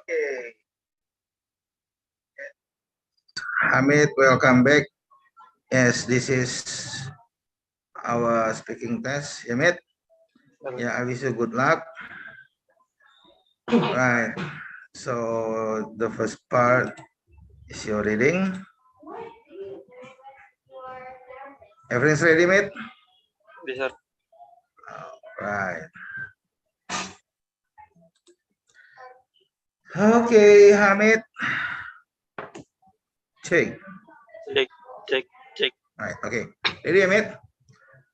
Okay. Hamid, welcome back. Yes, this is our speaking test. Hamid, yeah, I wish you good luck. Right. So the first part is your reading. Everything's ready, mate? Yes, sir. Right. Okay, Hamid. Check. Check. Right. Okay. Ready, Hamid?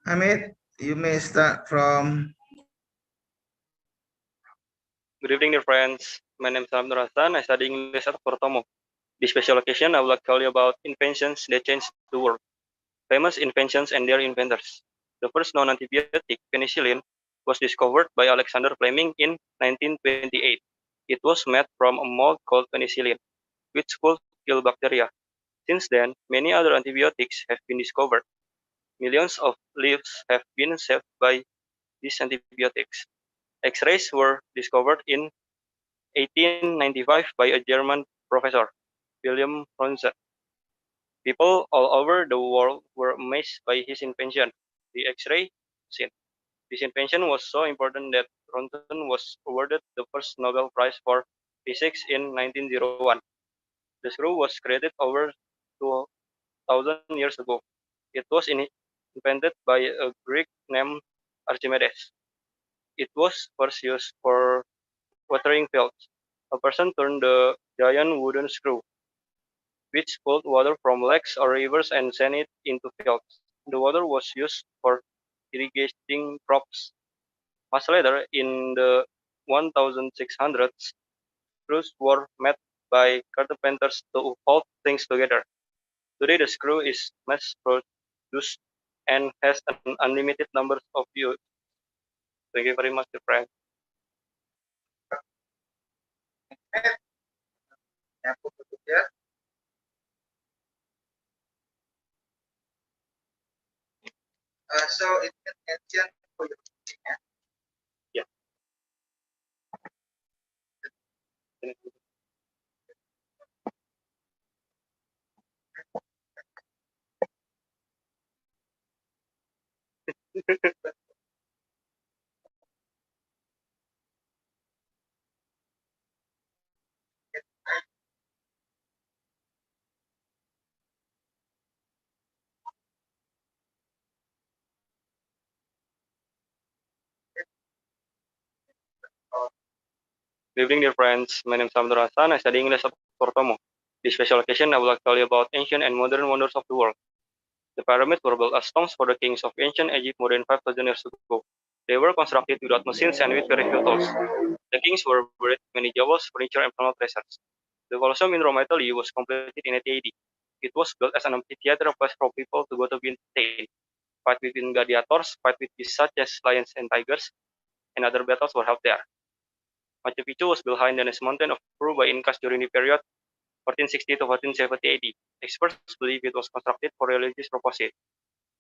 Hamid, you may start from. Good evening, dear friends. My name is Hamid Hassan. I study English at UTOMO. This special occasion, I would like to tell you about inventions that changed the world. Famous inventions and their inventors. The first known antibiotic, penicillin, was discovered by Alexander Fleming in 1928. It was made from a mold called penicillin, which could kill bacteria. Since then, many other antibiotics have been discovered. Millions of lives have been saved by these antibiotics. X-rays were discovered in 1895 by a German professor, William Ronson. People all over the world were amazed by his invention, the X-ray machine. This invention was so important that Ronson was awarded the first Nobel Prize for Physics in 1901. The screw was created over 2,000 years ago. It was invented by a Greek named Archimedes. It was first used for watering fields. A person turned the giant wooden screw, which pulled water from lakes or rivers and sent it into fields. The water was used for irrigating crops. Much later, in the 1600s, screws were made by carpenters to hold things together. Today, the screw is mass-produced and has an unlimited number of use. Thank you very much, dear friend. So it can mention for your Yeah. Good evening, dear friends. My name is Hamid Hassan. I study English at UTOMO. This special occasion, I would like to tell you about ancient and modern wonders of the world. The pyramids were built as tombs for the kings of ancient Egypt more than 5,000 years ago. They were constructed without machines and with very few tools. The kings were buried with many jewels, furniture, and personal treasures. The Colosseum in Rome, Italy was completed in 80 AD. It was built as an amphitheater place for people to go to be entertained, fight between gladiators, fight with beasts such as lions and tigers, and other battles were held there. Machu Picchu was built high in the mountain of Peru by Incas during the period 1460 to 1470 AD. Experts believe it was constructed for religious purposes,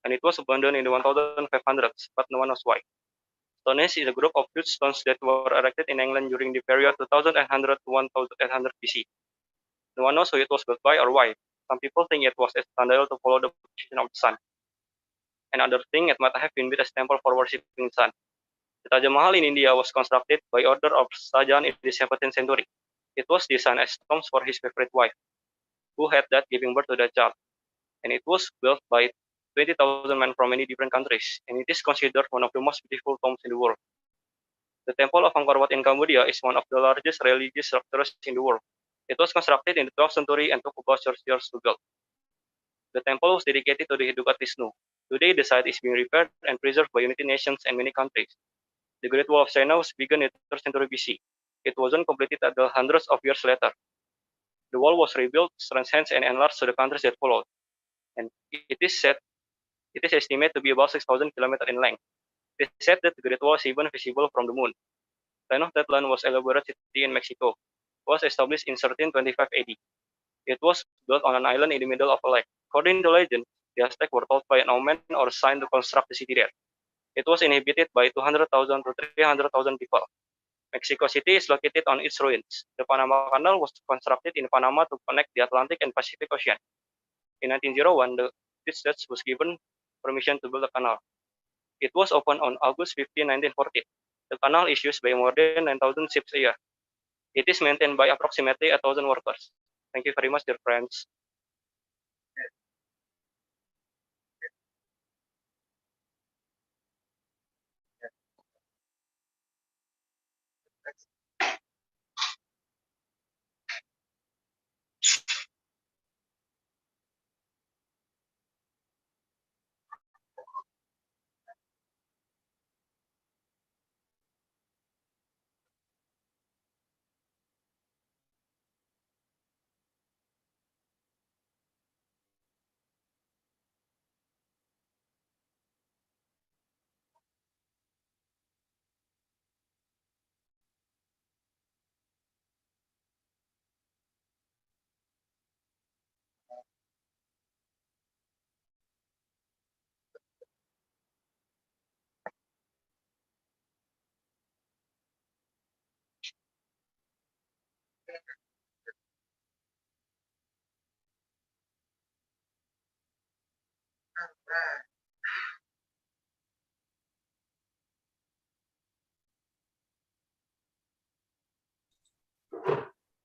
and it was abandoned in the 1500s, but no one knows why. Stonehenge is a group of huge stones that were erected in England during the period 2100 to 1800 BC. No one knows who it was built by or why. Some people think it was a sundial to follow the position of the sun, and others think it might have been built as a temple for worshipping the sun. The Taj Mahal in India was constructed by order of Shah Jahan in the 17th century. It was designed as tombs for his favorite wife, who had died giving birth to the child, and it was built by 20,000 men from many different countries, and it is considered one of the most beautiful tombs in the world. The Temple of Angkor Wat in Cambodia is one of the largest religious structures in the world. It was constructed in the 12th century and took about 6 years to build. The temple was dedicated to the Hindu god Vishnu. Today, the site is being repaired and preserved by United Nations and many countries. The Great Wall of China was begun in the 3rd century BC. It wasn't completed until hundreds of years later. The wall was rebuilt, strengthened, and enlarged to the countries that followed, and it is estimated to be about 6,000 kilometers in length. It is said that the Great Wall is even visible from the moon. Tenochtitlan was an elaborate city in Mexico. It was established in 1325 AD. It was built on an island in the middle of a lake. According to legend, the Aztecs were told by an omen or sign to construct the city there. It was inhabited by 200,000 to 300,000 people. Mexico City is located on its ruins. The Panama Canal was constructed in Panama to connect the Atlantic and Pacific Ocean. In 1901, the United States was given permission to build a canal. It was opened on August 15, 1914. The canal is used by more than 9,000 ships a year. It is maintained by approximately 1,000 workers. Thank you very much, dear friends.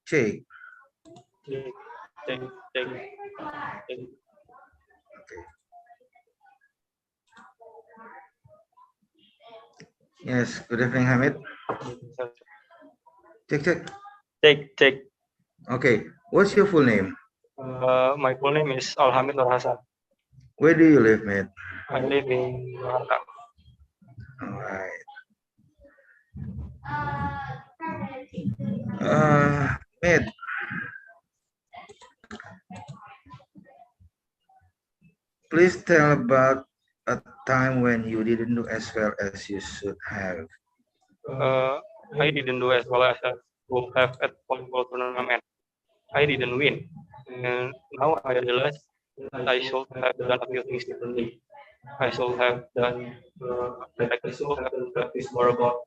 Check. Check. Okay. Yes, good evening, Hamid. Check. Check. Okay, what's your full name? My full name is Alhamid Nur Hasan. Where do you live, mate? I live in Jakarta. All right. Mate, please tell about a time when you didn't do as well as you should have. I didn't do as well as I would have at volleyball tournament. I didn't win, and now I realize that I should have done a few things differently. I should have done like I should have practiced more about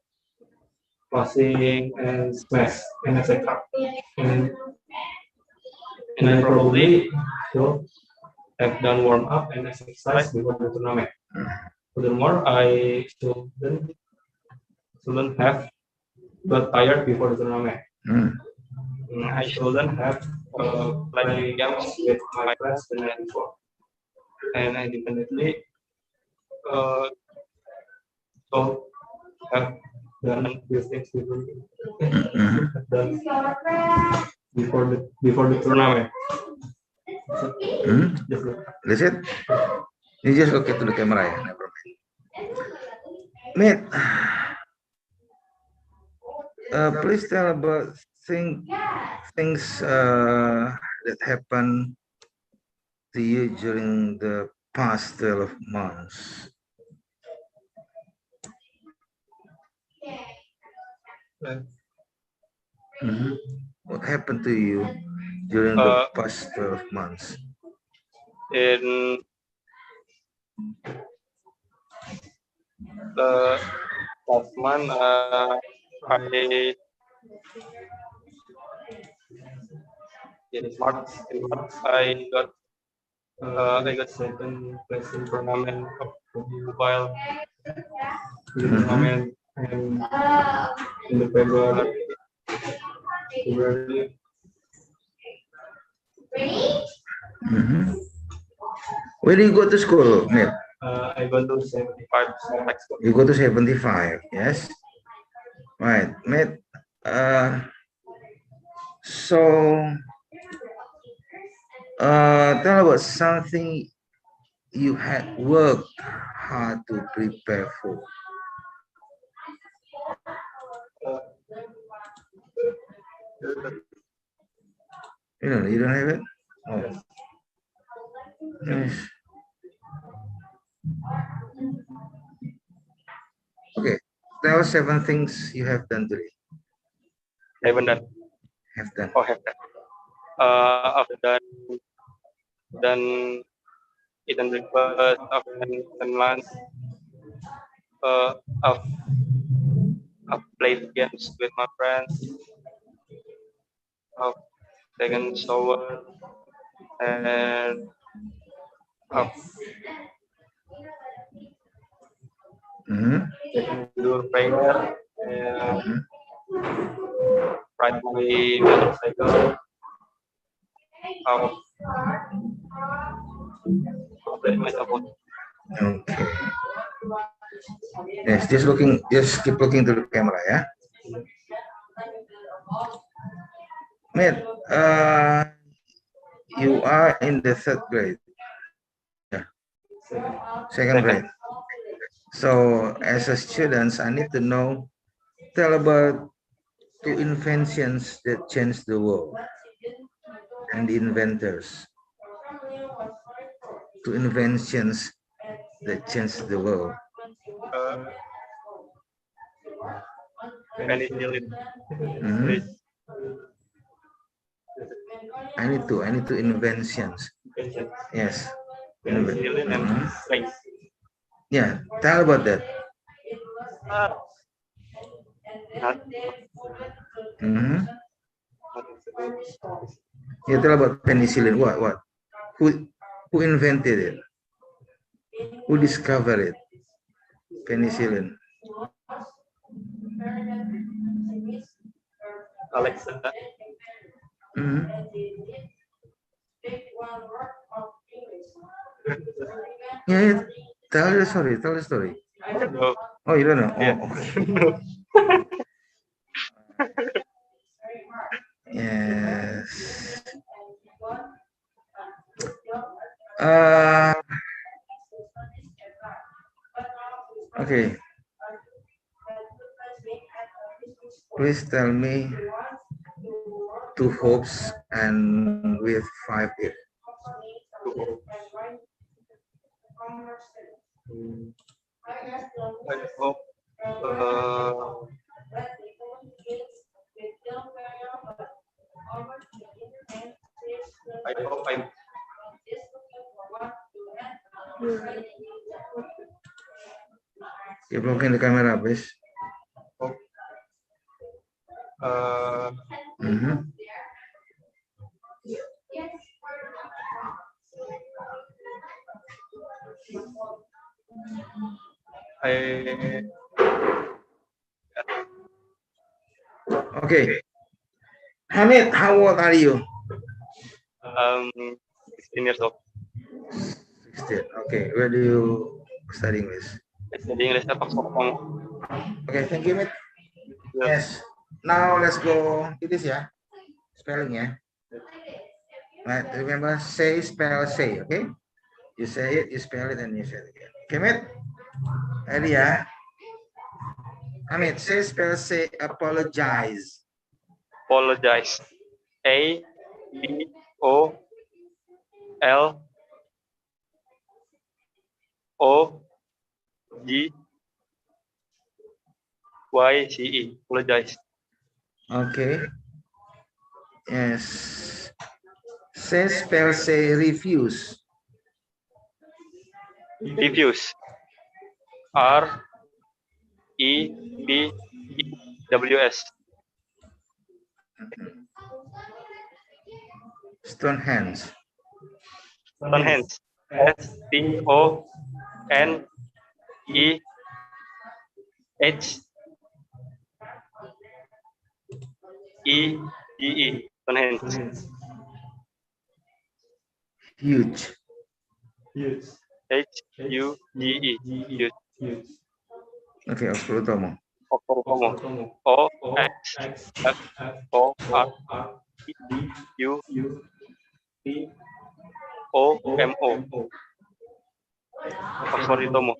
passing and smash and etc. And, and I probably should have done warm up and exercise before the tournament. Furthermore, I shouldn't have got tired before the tournament. I shouldn't have played games with my friends the night before. And I definitely should have done these things before the tournament. That's it? You just look into the camera, yeah? Never mind. Mate, please tell about things that happened to you during the past 12 months. What happened to you during the past 12 months? In the last month, in March, I got second place in tournament of mobile tournament, and in the February. Where do you go to school, mate? I go to 75. You go to 75, yes? Right, mate. So, tell about something you had worked hard to prepare for. You don't have it? Oh. Yes. Okay, tell us 7 things you have done today. Haven't done. Have done. Oh, have done. I've done eaten breakfast, I've done lunch. played games with my friends, taken shower, and do prayer, and ride my motorcycle, update myself. Okay. Yes, just keep looking to the camera, yeah. Mate, you are in the third grade. Yeah. Second grade. So as a student, I need to know, tell about two inventions that changed the world and the inventors. Two inventions that changed the world. Penicillin. Mhm. I need two inventions. Yes. Penicillin and plague. Yeah, tell about that. Not Mhm. Yeah, tell about penicillin. What? Who invented it? Who discovered it? Penicillin. Alexa. Mhm. Yeah. Tell the story. Tell the story. No. Oh, you don't know. Yeah. Oh, okay. Yes. Uh, okay. Please tell me two hopes and with 5 if. I hope I hope I'm Keep looking the camera, please. Mhm. I Okay. Hamid, how old are you? 16 years old. 16. Okay. Where do you study English? I study English at Oxfordutomo. Okay, thank you, Hamid. Yes. Now let's go to this, yeah. Spelling, yeah. Right. Remember, say, spell, say. Okay. You say it, you spell it, and you say it again. Okay, Hamid. Ready, yeah. Hamid, say, spell, say, apologize. Apologize. A B O L O G Y C E. Apologize. Okay. Yes. Say, spell, say, refuse. Refuse. R E B E W S. Stonehenge. Stonehenge. S T O N E H E G E. Stonehenge. Huge. H U G E. Huge. Okay, oxfordutomo. Oxfordutomo. O X F O R D U O M O. Oxfordutomo.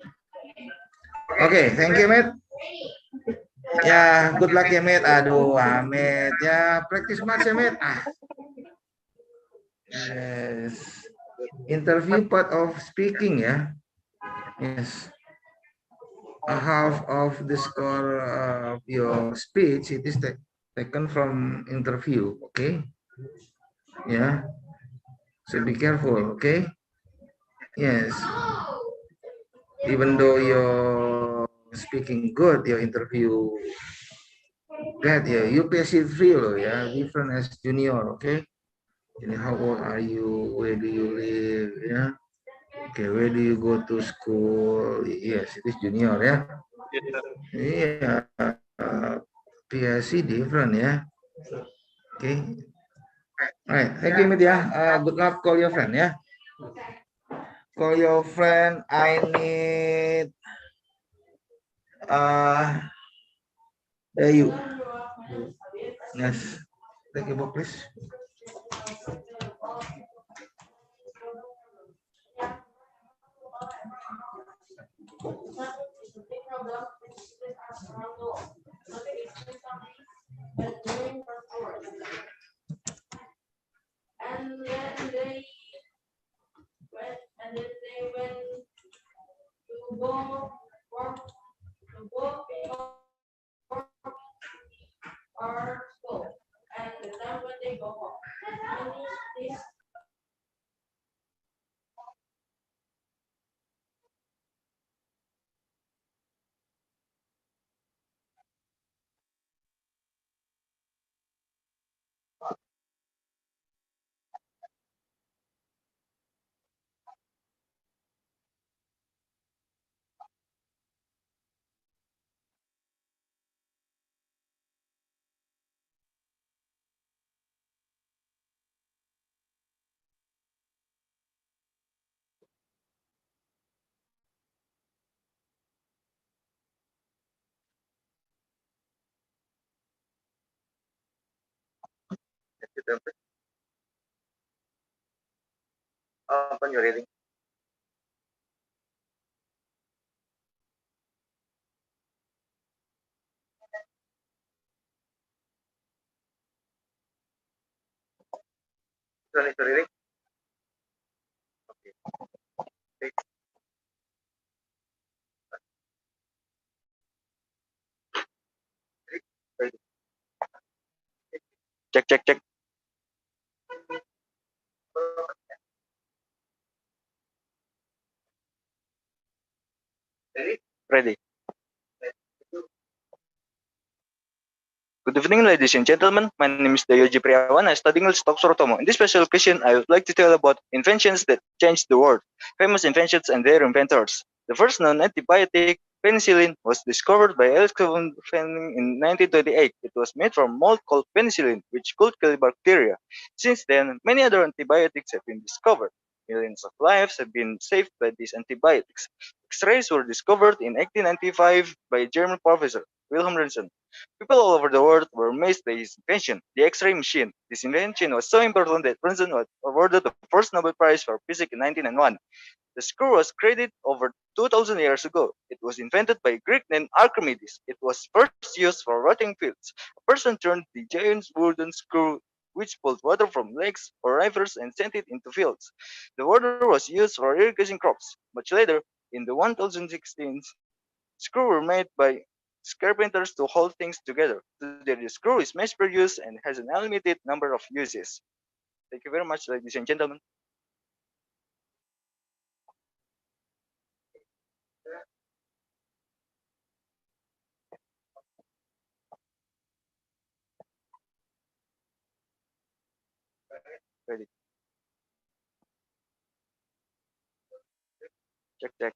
Okay, thank you, mate. Ya, good luck ya, mate. Aduh, Ahmed. Ya, practice match ya, mate. Yes. Interview part of speaking ya. Yes. A half of the score of your speech, it is taken from interview, okay? Yeah. So be careful, okay? Yes. Even though you're speaking good, your interview That ya, UPSC 3 loh ya, different as junior, okay? Ini how old are you? Where do you live? Ya, okay. Where do you go to school? Yes, it is junior ya. Yes, sir. Iya, PSC different ya. Okay. Alright, thank you, Mit ya. Good luck. Call your friend ya. Call your friend. I need you. Yes. Thank you, book, please. Open your reading. Finish your reading. Okay. Ready. Check, check, check. Ready? Ready. Good evening, ladies and gentlemen. My name is Dayoji Priyawan. I study English at Oxfordutomo. In this special occasion, I would like to tell about inventions that changed the world, famous inventions and their inventors. The first known antibiotic, penicillin, was discovered by Alex von Fleming in 1928. It was made from mold called penicillin, which could kill bacteria. Since then, many other antibiotics have been discovered. Millions of lives have been saved by these antibiotics. X-rays were discovered in 1895 by a German professor, Wilhelm Röntgen. People all over the world were amazed by his invention, the X-ray machine. This invention was so important that Roentgen was awarded the first Nobel Prize for Physics in 1901. The screw was created over 2,000 years ago. It was invented by a Greek named Archimedes. It was first used for rotting fields. A person turned the giant wooden screw which pulled water from lakes or rivers and sent it into fields. The water was used for irrigating crops. Much later, in the 1016s, screws were made by carpenters to hold things together. Today, the screw is mass produced and has an unlimited number of uses. Thank you very much, ladies and gentlemen. Ready. Check, check.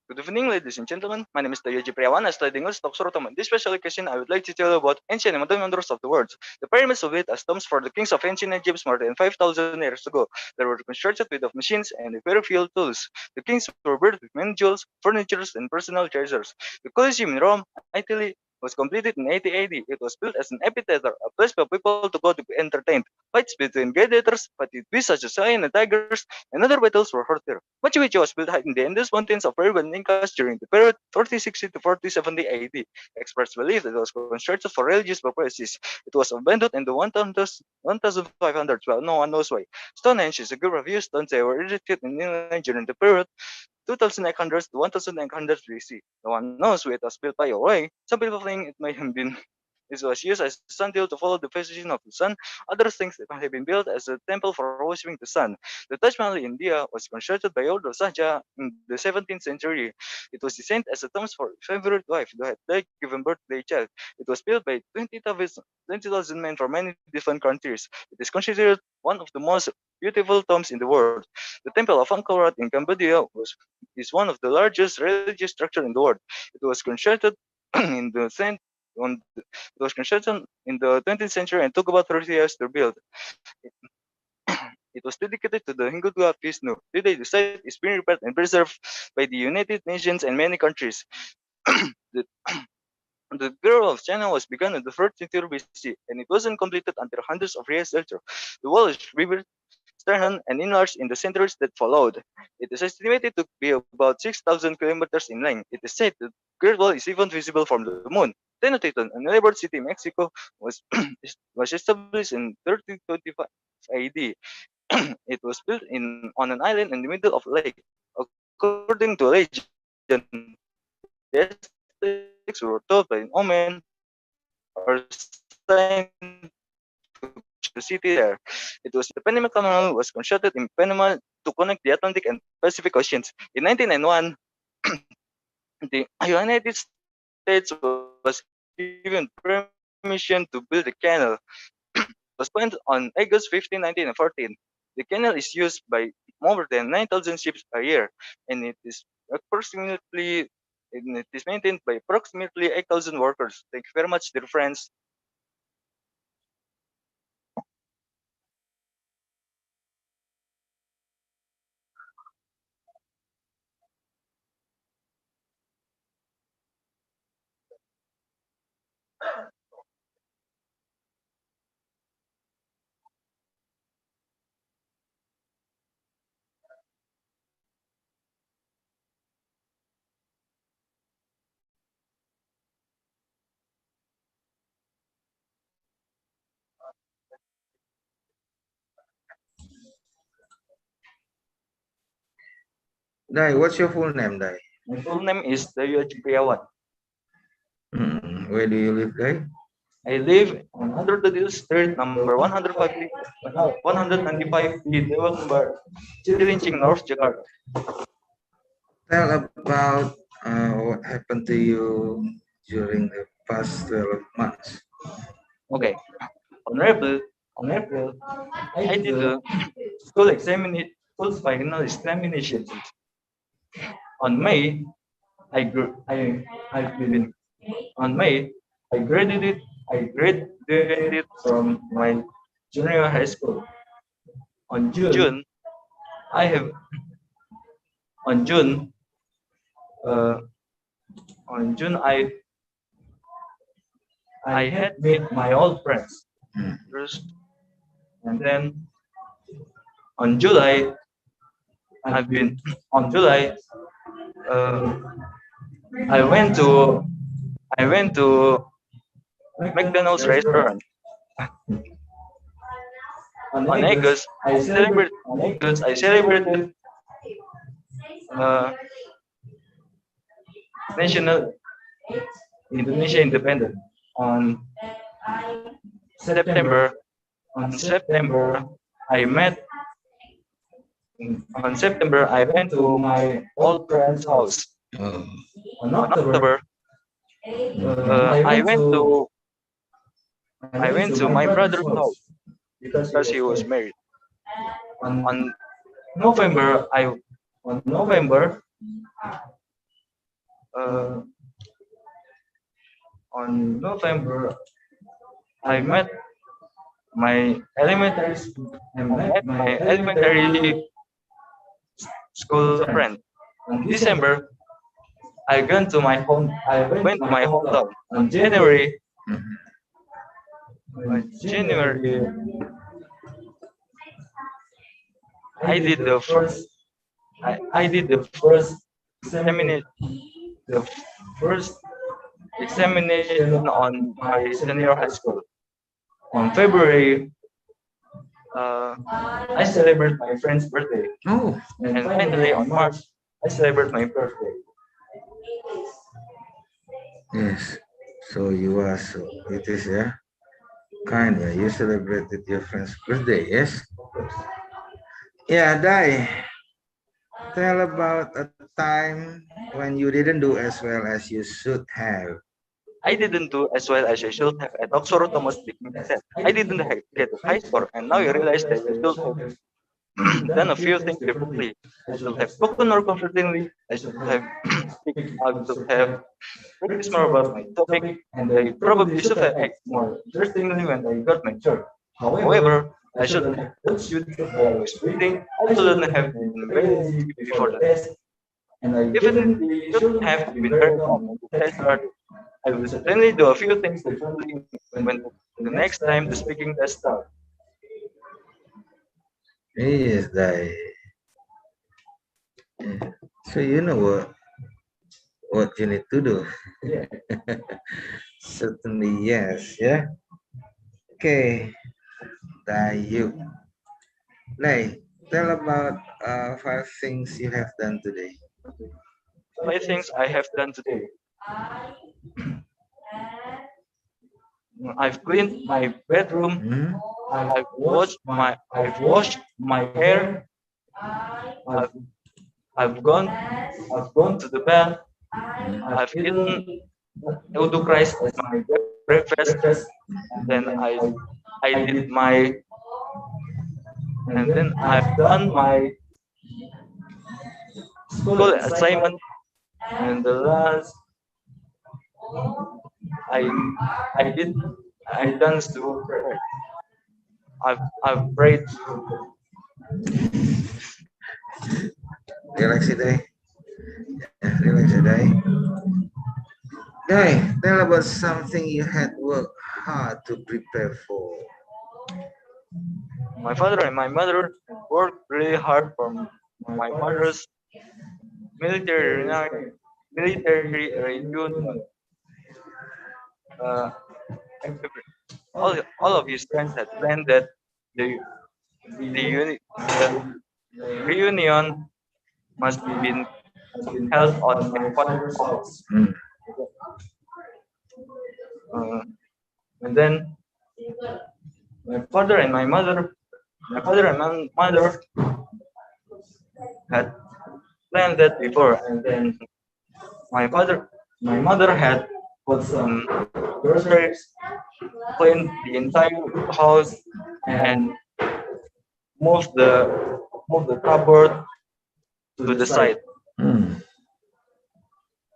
Good evening, ladies and gentlemen. My name is Dayoji Priyawan. I study English at Oxford. In this special occasion, I would like to tell you about ancient and modern wonders of the world. The pyramids were built as tombs for the kings of ancient Egypt more than 5,000 years ago. They were constructed with of machines and very few tools. The kings were buried with many jewels, furniture, and personal treasures. The Colosseum in Rome, Italy, was completed in 80 AD. It was built as an amphitheater, a place for people to go to be entertained. Fights between gladiators, fighting beasts such as lions and tigers, and other battles were held there. Machu Picchu was built high in the Andes Mountains of Peru and Incas during the period 4060 to 4070 AD. Experts believe that it was constructed for religious purposes. It was abandoned in the 1500s, well, no one knows why. Stonehenge is a group of used stones that were erected in England during the period 2800 to 1900 BC. No one knows where it was built by or why. Some people think it may have been It was used as a sundial to follow the position of the sun. Other things that have been built as a temple for worshiping the sun. The Taj Mahal in India was constructed by Lord of Shah in the 17th century. It was designed as a tomb for his favorite wife who had died giving birth to a child. It was built by 20,000 men from many different countries. It is considered one of the most beautiful tombs in the world. The Temple of Angkor Wat in Cambodia is one of the largest religious structures in the world. It was constructed in the cent- on the, it was constructed in the 20th century and took about 30 years to build. It was dedicated to the Hindu god Vishnu. Today, the site is being repaired and preserved by the United Nations and many countries. the, the Bureau of China was begun in the 3rd century BC, and it wasn't completed until hundreds of years later. The wall is rebuilt, strengthened, and enlarged in the centuries that followed. It is estimated to be about 6,000 kilometers in length. It is said that the Great Wall is even visible from the moon. Tenochtitlan, a neighboring city in Mexico, was was established in 1325 AD. It was built on an island in the middle of a lake. According to legend, the Aztecs were told by an omen or sign to push the city there. It was the Panama Canal was constructed in Panama to connect the Atlantic and Pacific Oceans. In 1991, the United States was given permission to build the canal. It was planned on August 15, 1914. The canal is used by more than 9,000 ships a year, and it is maintained by approximately 8,000 workers. Thank you very much, dear friends. Dai, what's your full name, Dai? My full name is Dayo Priawan. Where do you live, Dai? I live on Under the Deal Street, number 195B, Dewa Kembar, Cilincing, North Jakarta. Tell about what happened to you during the past 12 months. Okay. On April, I did the school final examinations. On May, I gr- I've been on May I graduated from my junior high school. On June, I have on June uh, on June I had met my old friends Hmm. first, and then on July I've been on July uh, I went to I went to McDonald's restaurant. On August I celebrated uh, national Indonesia independent. On September on September I met on September I went to my old friend's house. Oh. On October uh, I went to I went to my brother's house because he was married. On November I on November uh, on November I met my elementary school friend. On December I went to my hometown. On January Mhm. on January I did the first I did the first examination on my senior high school. On February I celebrate my friend's birthday, Oh, and finally on March I celebrate my birthday. yes. So you are so it is kind you celebrated your friend's birthday, yes? Yeah, Dai. Tell about a time when you didn't do as well as you should have. I didn't do as well as I should have at oxfordutomo speaking test. I didn't get a high score, and now I realize that I should have done a few things differently. I should have spoken more confidently. I should have I should have practiced more about my topic, and I probably should have acted more interestingly when I got my turn. However, I shouldn't have watched YouTube while I was waiting. I shouldn't have been very lazy before the test, and I definitely shouldn't have been very calm when the test started. I will certainly do a few things differently when the next time the speaking test starts. Yes, Dai. So you know what you need to do. Certainly yes, yeah. Okay, Dayu. Nay, tell about 5 things you have done today. 5 things I have done today. I've cleaned my bedroom. Hmm? I've washed my hair. I've I've gone I've gone to the bath. I've eaten Udo rice as my breakfast. And then I did my and then I've done my school assignment. And the last I I did I done to pray. I've prayed. Relax today. Yeah, relax today. Guy, tell about something you had worked hard to prepare for. My father and my mother worked really hard for my father's military military reunion. Uh, all of his friends had planned that the the, uni, the reunion must been held on my father's house. Hmm. Uh, and then my father and my father and my mother had planned that before, and then my father, my mother had put some groceries, cleaned the entire house, and moved the cupboard to the side. Hmm.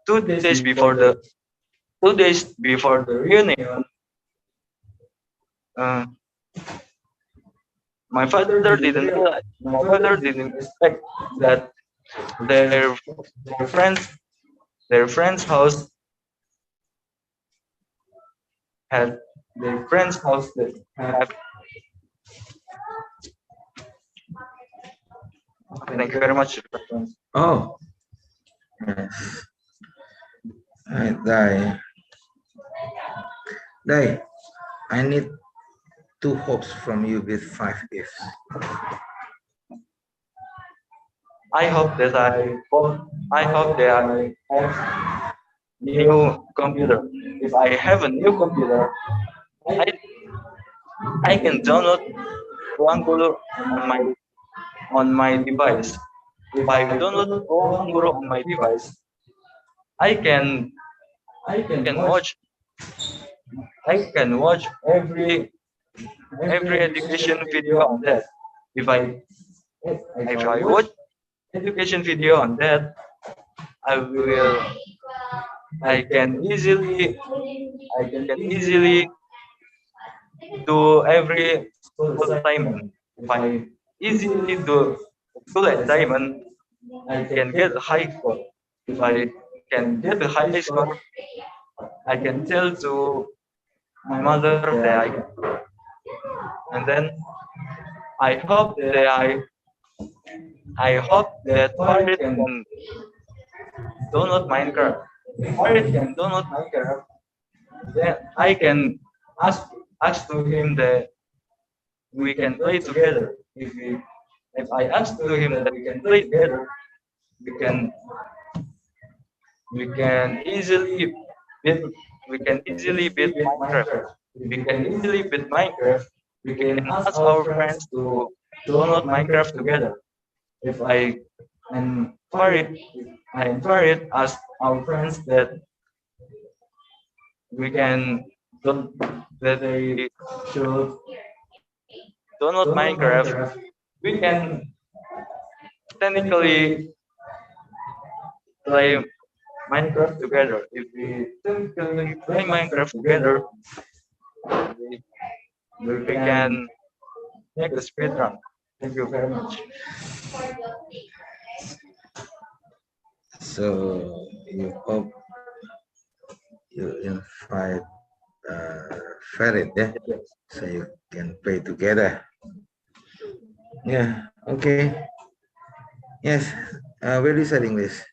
2 days before the 2 days before the reunion, uh, my father didn't expect that their their friends their friend's house had their friend's house that have. Thank you very much. Oh, yes. Right, Dai. Dai, I need 2 hopes from you with 5 ifs. I hope that I hope that I have new computer. If I have a new computer, I I can download Ruangguru on my device. If I download Ruangguru on my device, I can I can watch I can watch every education video on that. If I if I watch education video on that, I will I can easily I can easily do every school assignment. If I easily do school assignment, I can get a high score. If I can get a high score, I can tell to my mother that I can. And then I hope that I hope that Farid can download Minecraft. If Farid can download Minecraft, then I can ask ask to him that we can play together. If I ask to him that we can play together, we can we can easily beat we can easily beat Minecraft. We can easily beat Minecraft. We can ask our friends to download Minecraft together. If I encourage, I encourage ask our friends that we can don't that they should download Minecraft. We can technically play Minecraft together. If we technically play Minecraft together, we, we can make a speed run. Thank you very much. So you hope you invite Farid, yeah, so you can play together. Yeah. Okay. Yes. Where is studying this?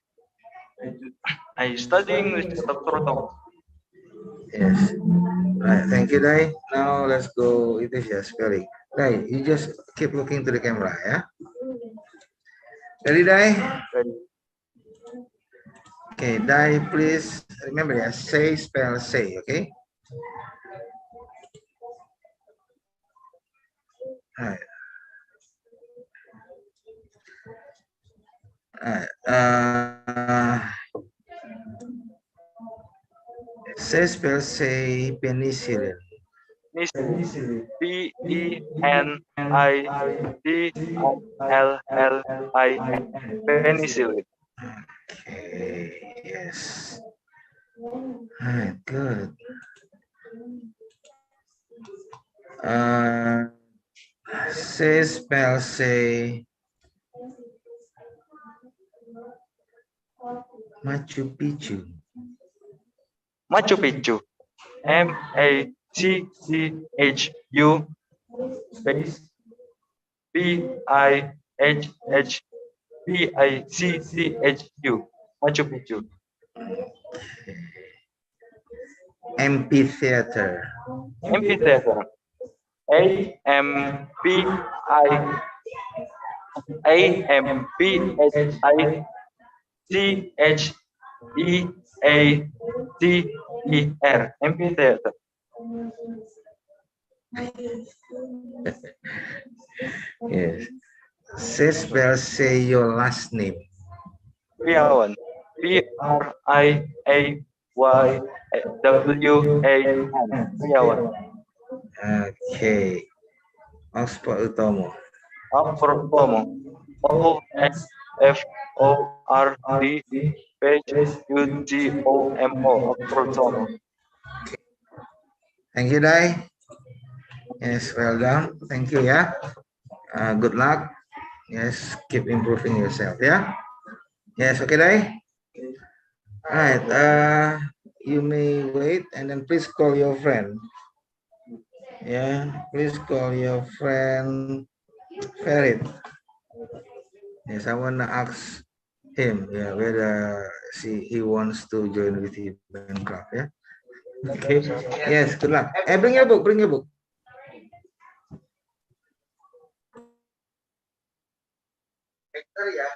I study English at Dr. Tom. Yes. Right. Thank you, Dai. Now let's go. It is just spelling. Dai, you just keep looking to the camera, yeah. Ready, Dai? Okay, Dai, please remember, yeah, say, spell, say, okay? All right. Say, spell, say, penicillin. Penicillin. Penicillin. Penicillin. Okay, yes. All right, good. Uh, say, spell, say, Machu Picchu. Machu Picchu. Machu space Picchu. Machu Picchu. Amphitheater. Amphitheater. Amphitheater. Amphitheater. Yes. Say, spell, say your last name. Priawan. Priaywawan. Priawan. Okay. Oxfordutomo. Oxfordutomo. Oxfordutomo. Oxfordutomo. Thank you, Dai. Yes, well done. Thank you, yeah. Good luck. Yes, keep improving yourself, yeah. Yes, okay, Dai. All right. You may wait and then please call your friend. Yeah, please call your friend Farid. Yes, I wanna ask him, yeah, whether he wants to join with the band club, yeah. Okay. Yes, good luck. Bring your book. Bring your book. Victor, yeah.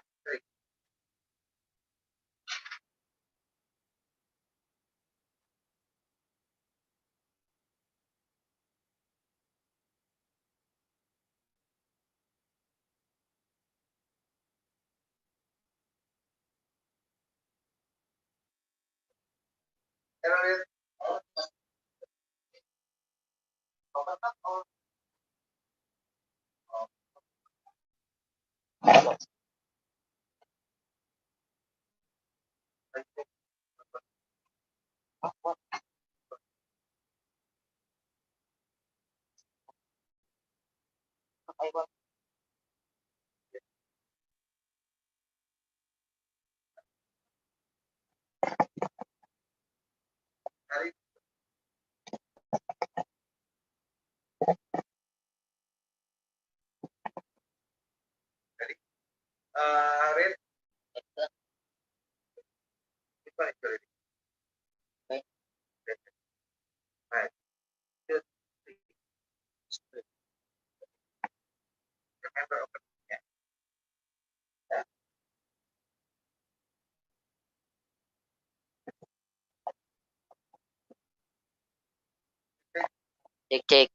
Check, check,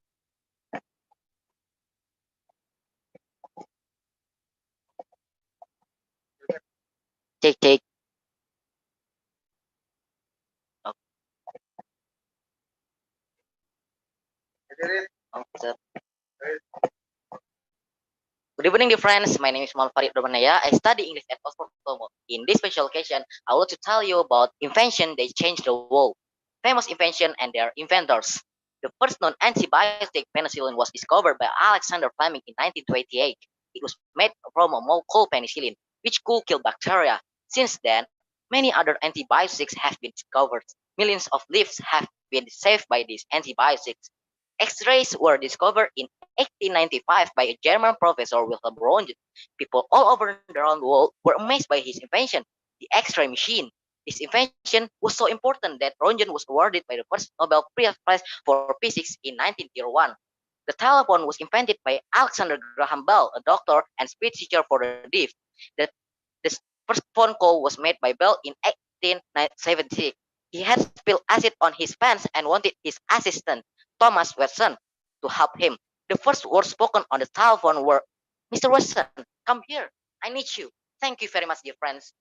check, check. Oh, oh, sir. Good evening, dear friends. My name is Muhammad Farid Romanaya. I study English at Oxford UTOMO. In this special occasion, I would like to tell you about invention that changed the world. Famous invention and their inventors. The first known antibiotic penicillin was discovered by Alexander Fleming in 1928. It was made from a molecule penicillin, which could kill bacteria. Since then, many other antibiotics have been discovered. Millions of lives have been saved by these antibiotics. X-rays were discovered in 1895 by a German professor Wilhelm Röntgen. People all over the world were amazed by his invention, the X-ray machine. This invention was so important that Röntgen was awarded by the first Nobel Prize for Physics in 1901. The telephone was invented by Alexander Graham Bell, a doctor and speech teacher for the deaf. The, the first phone call was made by Bell in 1876. He had spilled acid on his pants and wanted his assistant, Thomas Watson, to help him. The first words spoken on the telephone were, "Mr. Watson, come here. I need you." Thank you very much, dear friends.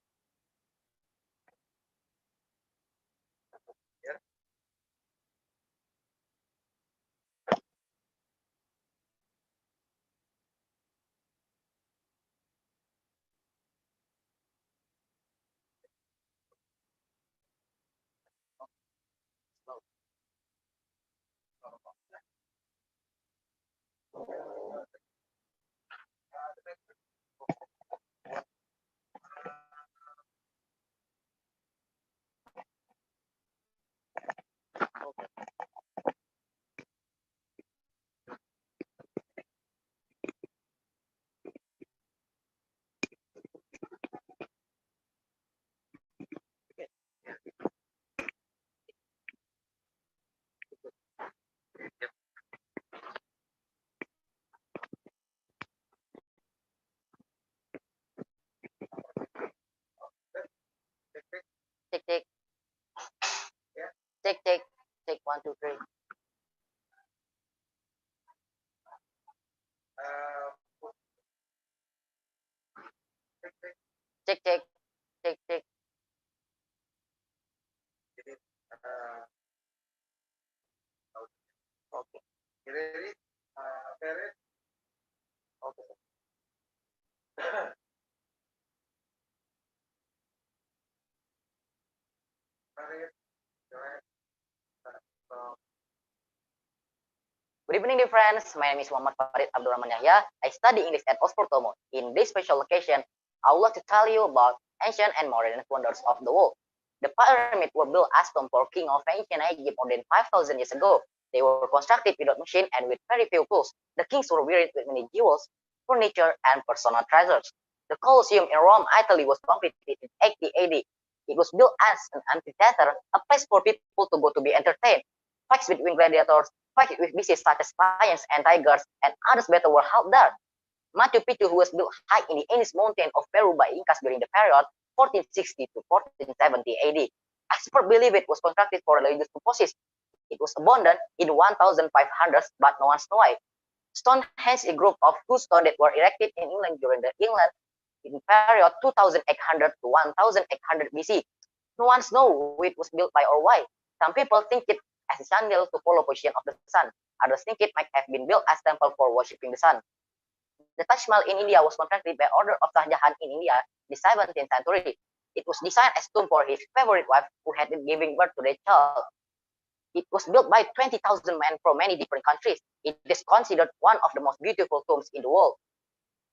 Take, take, take, take, take, one, two, three. Take, take, take, take. Okay. Okay. Good evening, dear friends. My name is Muhammad Farid Abdurrahman Yahya. I study English at Oxford UTOMO. In this special occasion, I would like to tell you about ancient and modern wonders of the world. The pyramids were built as tomb for king of ancient Egypt more than 5,000 years ago. They were constructed without machine and with very few tools. The kings were buried with many jewels, furniture, and personal treasures. The Colosseum in Rome, Italy was completed in 80 AD. It was built as an amphitheater, a place for people to go to be entertained. Fights between gladiators, fights with beasts such as lions and tigers, and others better were held there. Machu Picchu, who was built high in the Andes mountain of Peru by Incas during the period 1460 to 1470 AD. Experts believe it was constructed for religious purposes. It was abandoned in 1500s, but no one knows why. Stonehenge, a group of two stones that were erected in England during the England in period 2800 to 1800 BC. No one knows who it was built by or why. Some people think it as a sandal to follow position of the sun. Others think it might have been built as temple for worshipping the sun. The Taj Mahal in India was constructed by order of Shah Jahan in India in the 17th century. It was designed as tomb for his favorite wife who had been giving birth to their child. It was built by 20,000 men from many different countries. It is considered one of the most beautiful tombs in the world.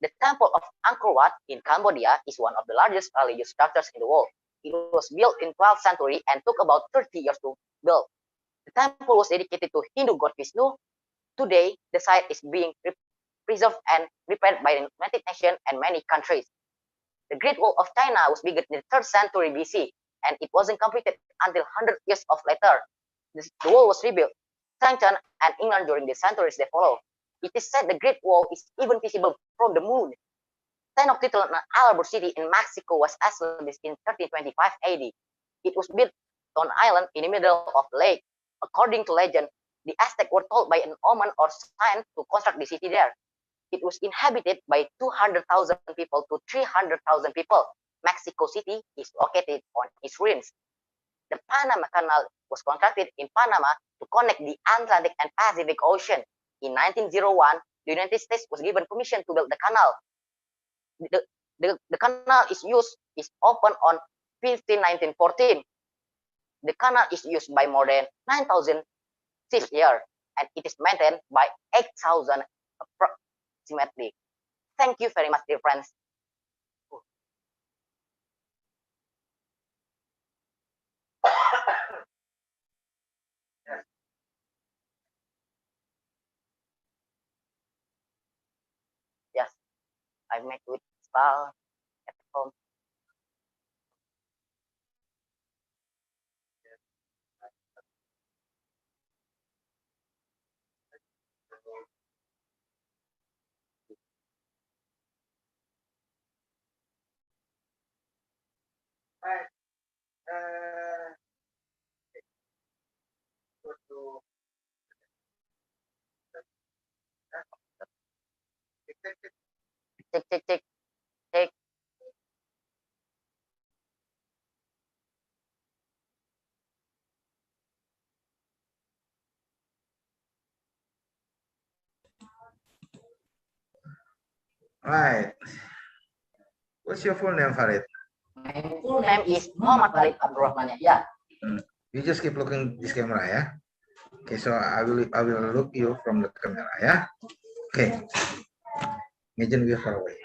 The Temple of Angkor Wat in Cambodia is one of the largest religious structures in the world. It was built in 12th century and took about 30 years to build. The temple was dedicated to Hindu god Vishnu. Today, the site is being preserved and repaired by the United Nations and many countries. The Great Wall of China was built in the 3rd century BC, and it wasn't completed until 100 years of later. The wall was rebuilt, strengthened, and enlarged during the centuries that follow. It is said the Great Wall is even visible from the moon. Tenochtitlan, an Alabor city in Mexico, was established in 1325 AD. It was built on an island in the middle of the lake. According to legend, the Aztecs were told by an omen or sign to construct the city there. It was inhabited by 200,000 people to 300,000 people. Mexico City is located on its ruins. The Panama Canal was constructed in Panama to connect the Atlantic and Pacific Ocean. In 1901, the United States was given permission to build the canal. The canal is opened on 1914. The canal is used by more than 9,000 ships here, and it is maintained by 8,000 approximately. Thank you very much, dear friends. Yes, I make with style at home. Right. Take. Right. What's your full name, Farid? My full name is Muhammad Farid Abdurrahman Yahya. You just keep looking this camera, yeah. Okay, so I will look you from the camera, yeah. Okay. Imagine we are far away.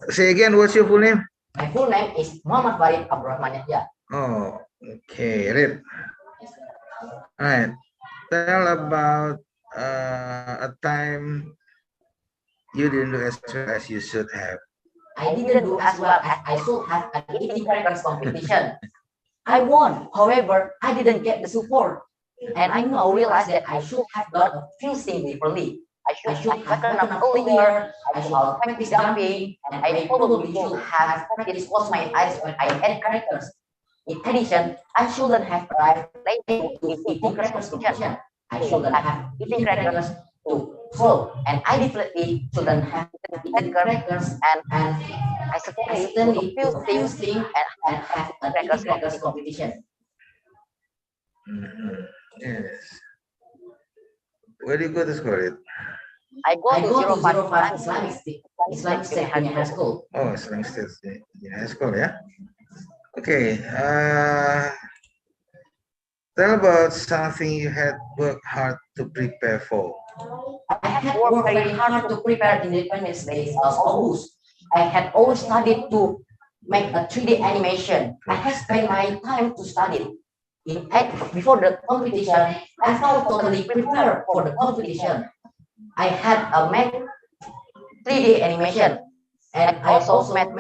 Say again, what's your full name? My full name is Muhammad Farid Abdurrahman Yahya. Oh, okay. Read. All right. Tell about a time you didn't do as well as you should have. I didn't do as well as I should have at eating crackers competition. I won, however, I didn't get the support. And I now realize that I should have done a few things differently. I should have woken up earlier, I should have practiced jumping, and I probably should have practiced close my eyes when I ate crackers. In addition, I shouldn't have arrived late to eating crackers competition. I shouldn't have eaten crackers to slow, and I definitely shouldn't have eaten crackers, and I certainly do a few things and have a crackers competition. Yes. Where do you go to school? It? I go to 05 Islamic State Junior High School. Oh, Islamic State Junior High School, yeah. Okay. Tell about something you had worked hard to prepare for. I had worked very hard to prepare Independence Day of August. I had always studied to make a 3D animation. I had spent my time to study. Before the competition, I felt totally prepared for the competition. I had made 3D animation, and I also made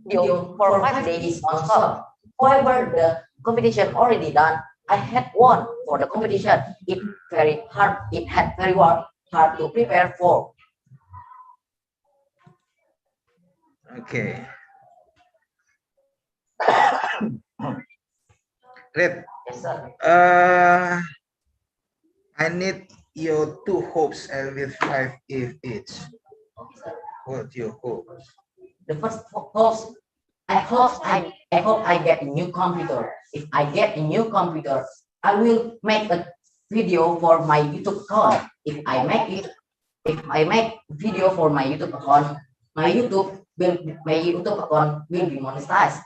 video for 5 days non-stop. However, the competition already done. I had won for the competition. It had very hard to prepare for. Okay. Red. Yes, sir. I need your 2 hopes and with 5 if each. Okay, sir. What your hopes? The first hope, I hope I get a new computer. If I get a new computer, I will make a video for my YouTube account. If I make video for my YouTube account, my YouTube account will be monetized.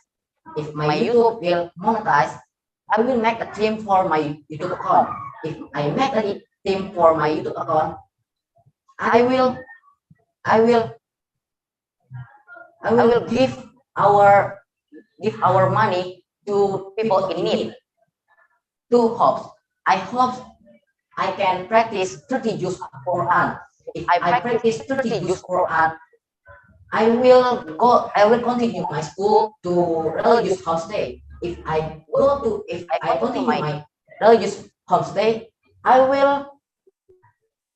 If my YouTube will monetize, I will make a team for my YouTube account. If I make a team for my YouTube account, I will give our money to people in need. 2 hopes. I hope I can practice 30 juz Quran. If I practice 30 juz Quran, I will continue my school to religious homestay. If I continue my religious homestay, I will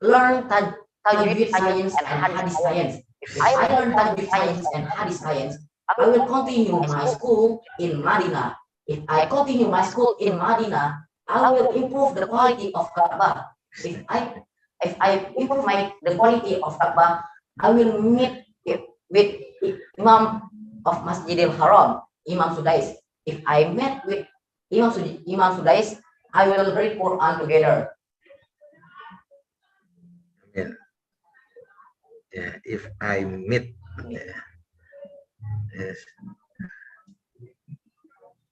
learn Tajwid science and Hadith science. If I learn Tajwid science and Hadith science, I will continue my school in Madinah. If I continue my school in Madinah, I will improve the quality of Kaabah. If I improve the quality of Kaabah, I will meet with Imam of Masjidil Haram, Imam Sudais. If I met with Imam Sudais, I will read Quran together. Yeah. Yeah, if I meet. Yeah. Yes.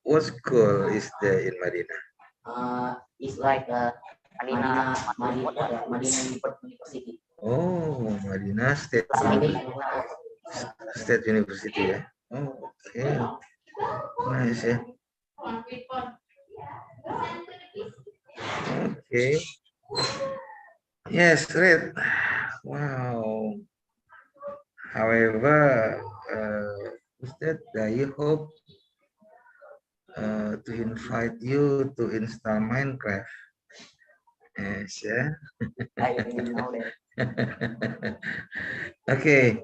What school is there in Madinah? It's like Madinah University. Oh, Madinah State State University, yeah. Oh, okay. Nice, yeah. Okay. Yes, great. Wow. However, Ustad, I hope to invite you to install Minecraft. Yes, yeah. I didn't know that. Okay.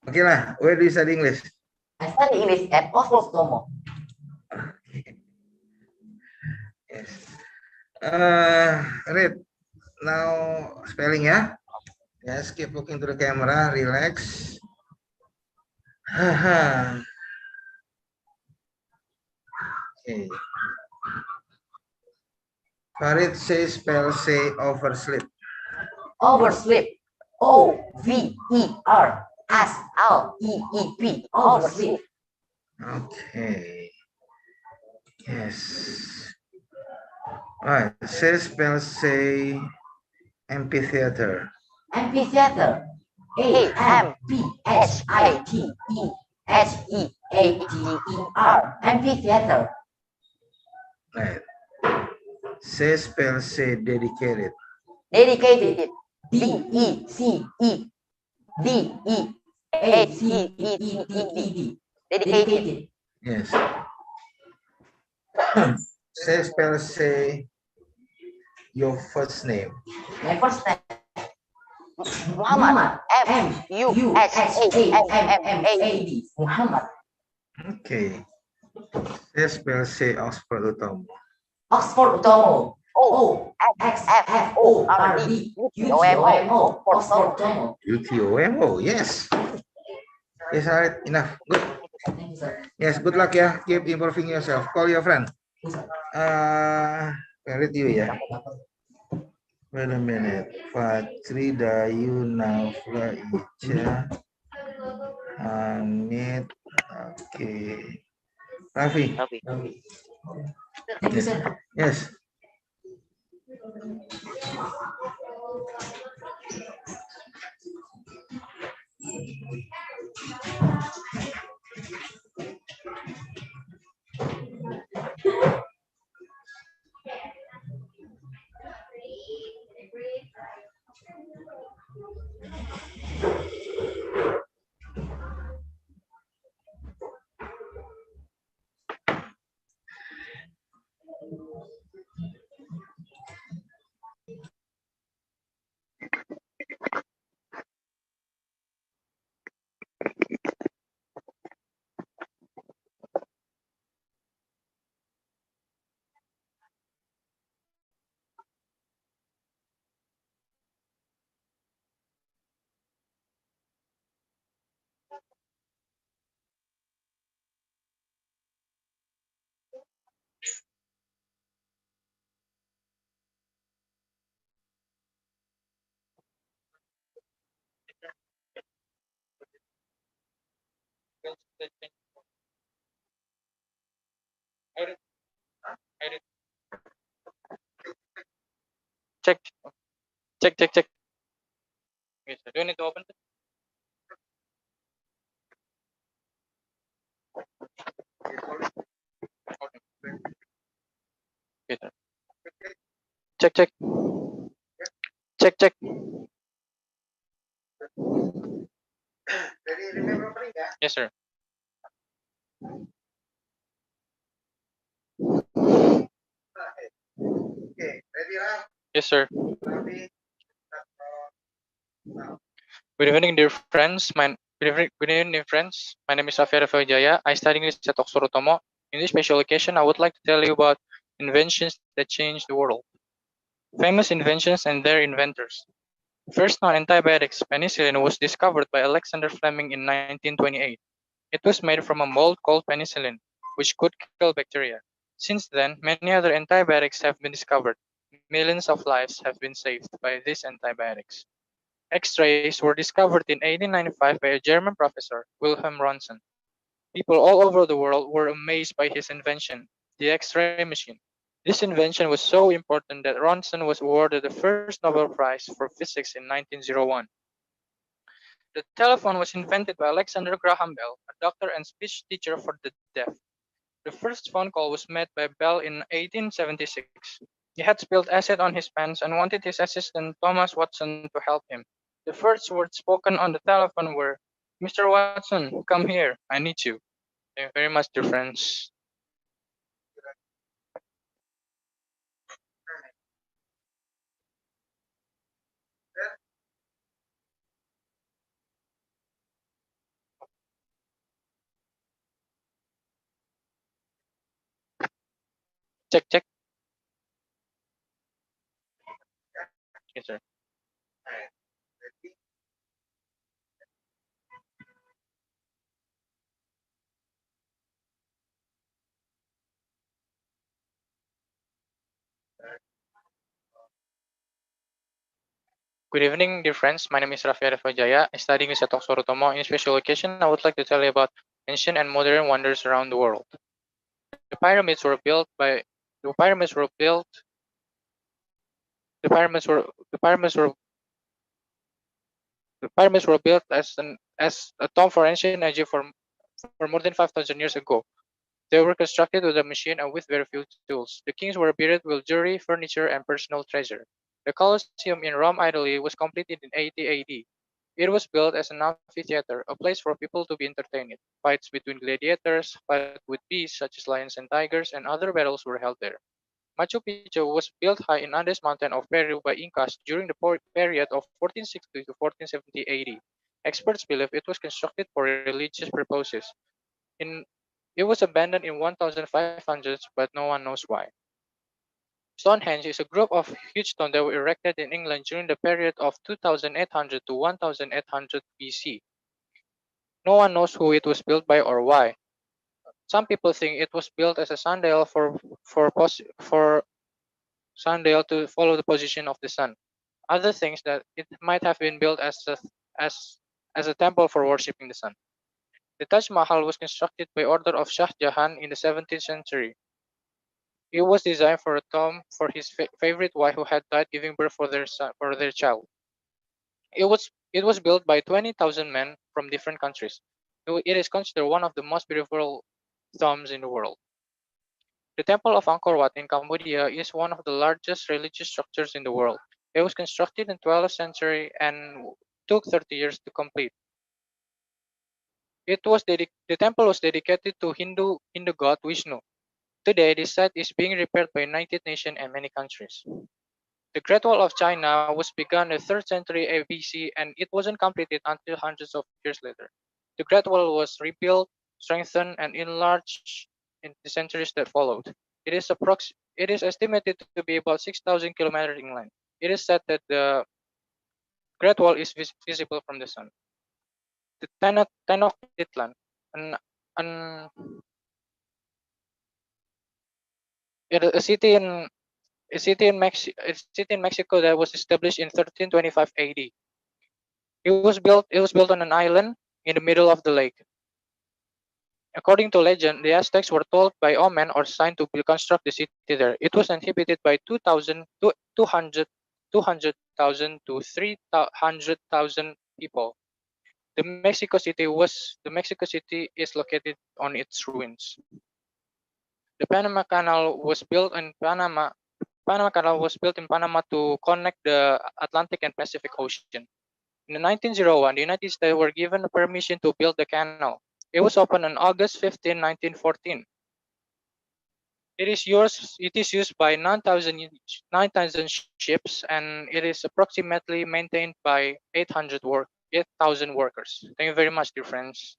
Okay lah. Where do you study English? I study English at oxfordutomo. Yes. Read. Now spelling ya. Yes, keep looking to the camera. Relax. Okay. Farid spell say oversleep. Oversleep. O-V-E-R-S-L-E-E-P. Oversleep. Okay. Yes. Right. Spell say amphitheater. Amphitheater. A-M-P-H-I-T-E-H-E-A-T-E-R. Amphitheater. Right. Spell say dedicated. Dedicated. D-E-C-E-D-E-A-C-E-T-E-D. Dedicated. Yes. Spell say your first name. My first name. Muhammad. M-U-S-A-M-M-A-D. Muhammad. Okay. Spell say oxfordutomo. Oxfordutomo. O-X-F-O-R-D. UTOMO. Oxfordutomo. UTOMO. Yes. Yes, all right. Enough. Good. Thank you, sir. Yes, good luck ya. Keep improving yourself. Call your friend. Read you ya. Wait a minute. Fatri, Dayu, Nafla, Ica, Hamid. Okay. Raffi. Thank you, sir. Yes. Check. Check. Okay, sir. Do you need to open it? Okay, sir. Check. Yes, sir. Okay, ready lah. Yes, sir. Raffi. Good evening, dear friends. Good evening, friends. My name is Raffi Jaya. I study English at Oxfordutomo In this special occasion, I would like to tell you about inventions that changed the world. Famous inventions and their inventors. First known antibiotics, penicillin, was discovered by Alexander Fleming in 1928. It was made from a mold called penicillin, which could kill bacteria. Since then, many other antibiotics have been discovered. Millions of lives have been saved by these antibiotics. X-rays were discovered in 1895 by a German professor, Wilhelm Röntgen. People all over the world were amazed by his invention, the X-ray machine. This invention was so important that Röntgen was awarded the first Nobel Prize for Physics in 1901. The telephone was invented by Alexander Graham Bell, a doctor and speech teacher for the deaf. The first phone call was made by Bell in 1876. He had spilled acid on his pants and wanted his assistant Thomas Watson to help him. The first words spoken on the telephone were, "Mr. Watson, come here, I need you." Thank you very much, dear friends. Check, check. Yes, sir. Good evening, dear friends. My name is Rafael Fajaya. I study English at oxfordutomo. In special occasion, I would like to tell you about ancient and modern wonders around the world. The pyramids were built by the pyramids were built the pyramids were the pyramids were built as a tomb for ancient Egypt for more than 5,000 years ago. They were constructed with a machine and with very few tools. The kings were buried with jewelry, furniture, and personal treasure. The Colosseum in Rome, Italy, was completed in 80 AD. It was built as an amphitheater, a place for people to be entertained. Fights between gladiators, fought with beasts such as lions and tigers, and other battles were held there. Machu Picchu was built high in Andes Mountain of Peru by Incas during the period of 1460 to 1470 AD. Experts believe it was constructed for religious purposes. In it was abandoned in 1500s, but no one knows why. Stonehenge is a group of huge stones that were erected in England during the period of 2800 to 1800 BC. No one knows who it was built by or why. Some people think it was built as a sundial for sundial to follow the position of the sun. Other things that it might have been built as as a temple for worshipping the sun. The Taj Mahal was constructed by order of Shah Jahan in the 17th century. It was designed for a tomb for his favorite wife who had died giving birth for their child. It was built by 20,000 men from different countries. It is considered one of the most beautiful tombs in the world. The Temple of Angkor Wat in Cambodia is one of the largest religious structures in the world. It was constructed in 12th century and took 30 years to complete. The temple was dedicated to Hindu god Vishnu. Today, this site is being repaired by United Nations and many countries. The Great Wall of China was begun in the 3rd century BC and it wasn't completed until hundreds of years later. The Great Wall was rebuilt, strengthened, and enlarged in the centuries that followed. It is estimated to be about 6,000 kilometers in length. It is said that the Great Wall is visible from the sun. The Tenochtitlan, an, an, a city in a city in Mexico that was established in 1325 AD. It was built on an island in the middle of the lake. According to legend, the Aztecs were told by omen or sign to construct the city there. It was inhabited by 200,000 to 300,000 people. The Mexico City is located on its ruins. The Panama Canal was built in Panama. Panama Canal was built in Panama to connect the Atlantic and Pacific Ocean. In 1901, the United States were given permission to build the canal. It was opened on August 15, 1914. It is used by 9,000 ships and it is approximately maintained by 8,000 workers. 8,000 workers. Thank you very much, dear friends.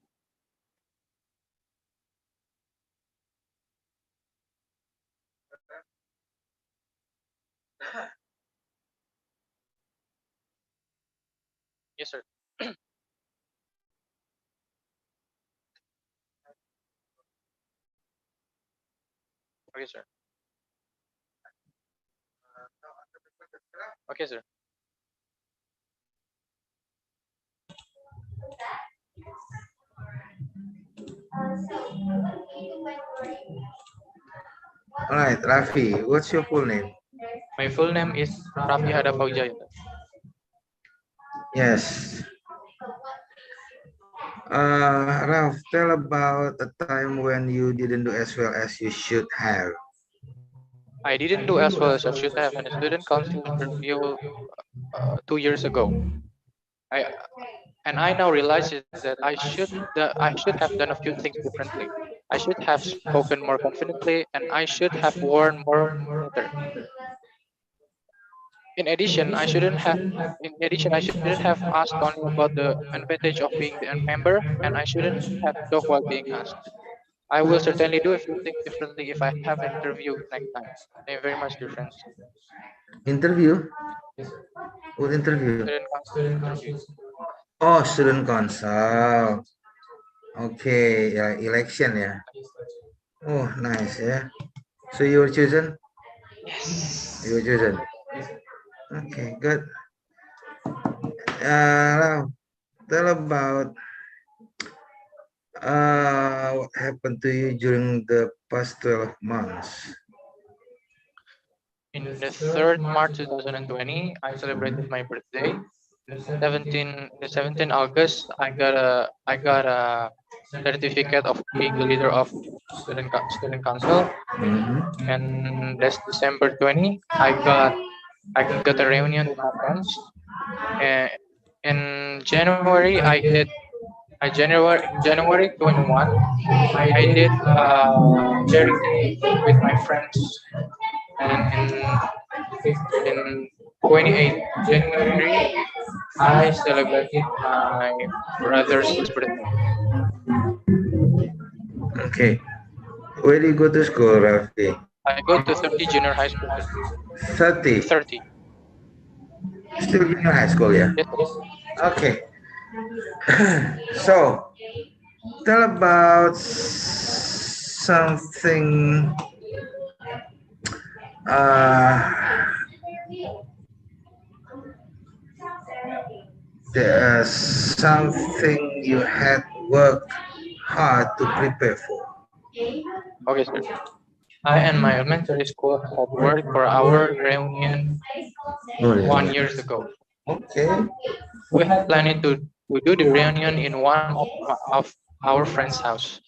Yes, sir. Okay, sir. Okay, sir. All right, Rafi, what's your full name? My full name is Raffi Hadafaujaya. Yes. Ralph, tell about a time when you didn't do as well as you should have. I didn't do as well as I should have in a student council interview 2 years ago. I and I now realize is that I should have done a few things differently. I should have spoken more confidently, and I should have worn more better. In addition, I shouldn't have asked only about the advantage of being the member, and I shouldn't have talked while being asked. I will certainly do a few things differently if I have an interview next time. Thank you very much, dear friends. Interview? What interview? Student council interview. Oh, student council. Okay, yeah, election, yeah. Oh, nice, yeah. So you were chosen? Yes. You were chosen. Okay, good. Now, tell about what happened to you during the past 12 months. In the 3rd March 2020, I celebrated my birthday. The 17 August, I got a certificate of being the leader of student council. Mhm. And this December 20, I got a reunion with my friends. And in January, January 21, I did charity with my friends. And in 28 January, I celebrated my brother's birthday. Okay. Where do you go to school, Rafi? I go to 30 junior high school, sir. 30. 30. Still junior high school, yeah? Yes, sir. Okay. So, tell about something uh, something you had worked hard to prepare for. Okay, sir. I and my elementary school had worked for our reunion Oh, yeah. 1 year ago. Okay. We had planned to do the reunion in one of our friend's house.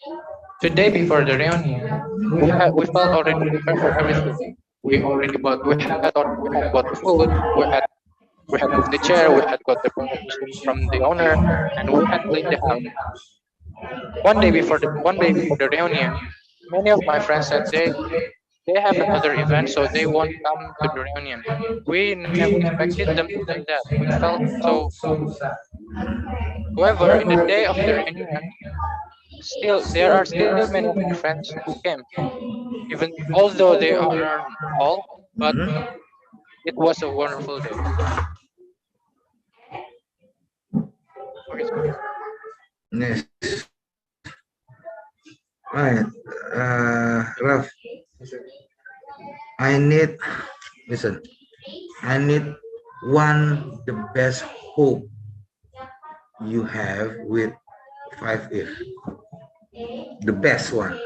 The day before the reunion, we felt already prepared for everything. We had bought the food. We had moved the chair. We had got the permission from the owner, and we had cleaned the house. One day before the reunion, many of my friends said they have another event, so they won't come to the reunion. We never expected them to say that. We felt so sad. However, in the day of the reunion, there are still many of my friends who came, even although they aren't all, but Mhm. it was a wonderful day. Okay, sir. Yes. Right. Ralph, I need, listen, I need one the best hope you have with 5 years. The best one.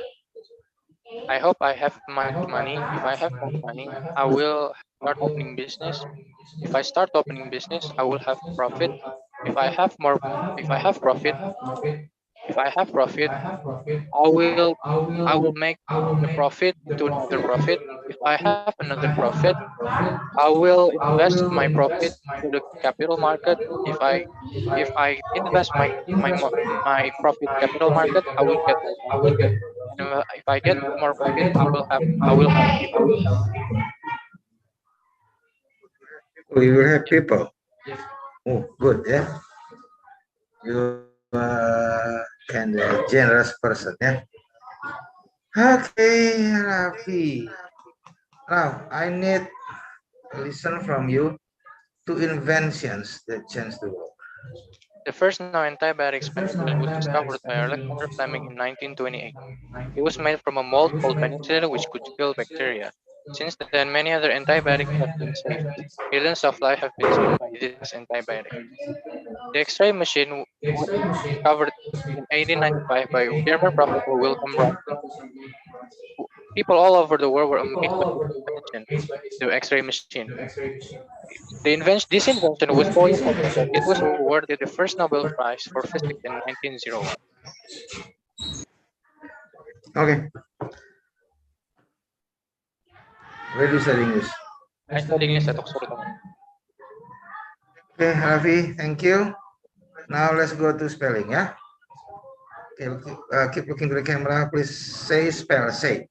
I hope I have much money. If I have much money, I will start opening business. If I start opening business, I will have profit. If I have more, if I have profit, if I have profit, I will I will make the profit into another profit. If I have another profit, I will invest my profit to the capital market. If I invest my profit capital market, I will get more money. And if I get more profit, I will have people. We will have people. Oh, good, yeah. You kind of generous person, yeah. Okay, Rafi. Now, I need listen from you to inventions that change the world. The first known antibiotics penicillin was discovered by Alexander Fleming in 1928. It was made from a mold called penicillin which could kill bacteria. Since then, many other antibiotics have been saved. Millions of lives have been saved by this antibiotic. The X-ray machine was discovered in 1895 by German Professor Wilhelm Röntgen. People all over the world were amazed by this invention, the X-ray machine. This invention was so important that it was awarded the first Nobel Prize for Physics in 1901. Okay, where do you study English? I studied English at Oxford. Okay, Rafi, thank you. Now let's go to spelling, yeah? Okay, keep looking to the camera. Please say spell, say.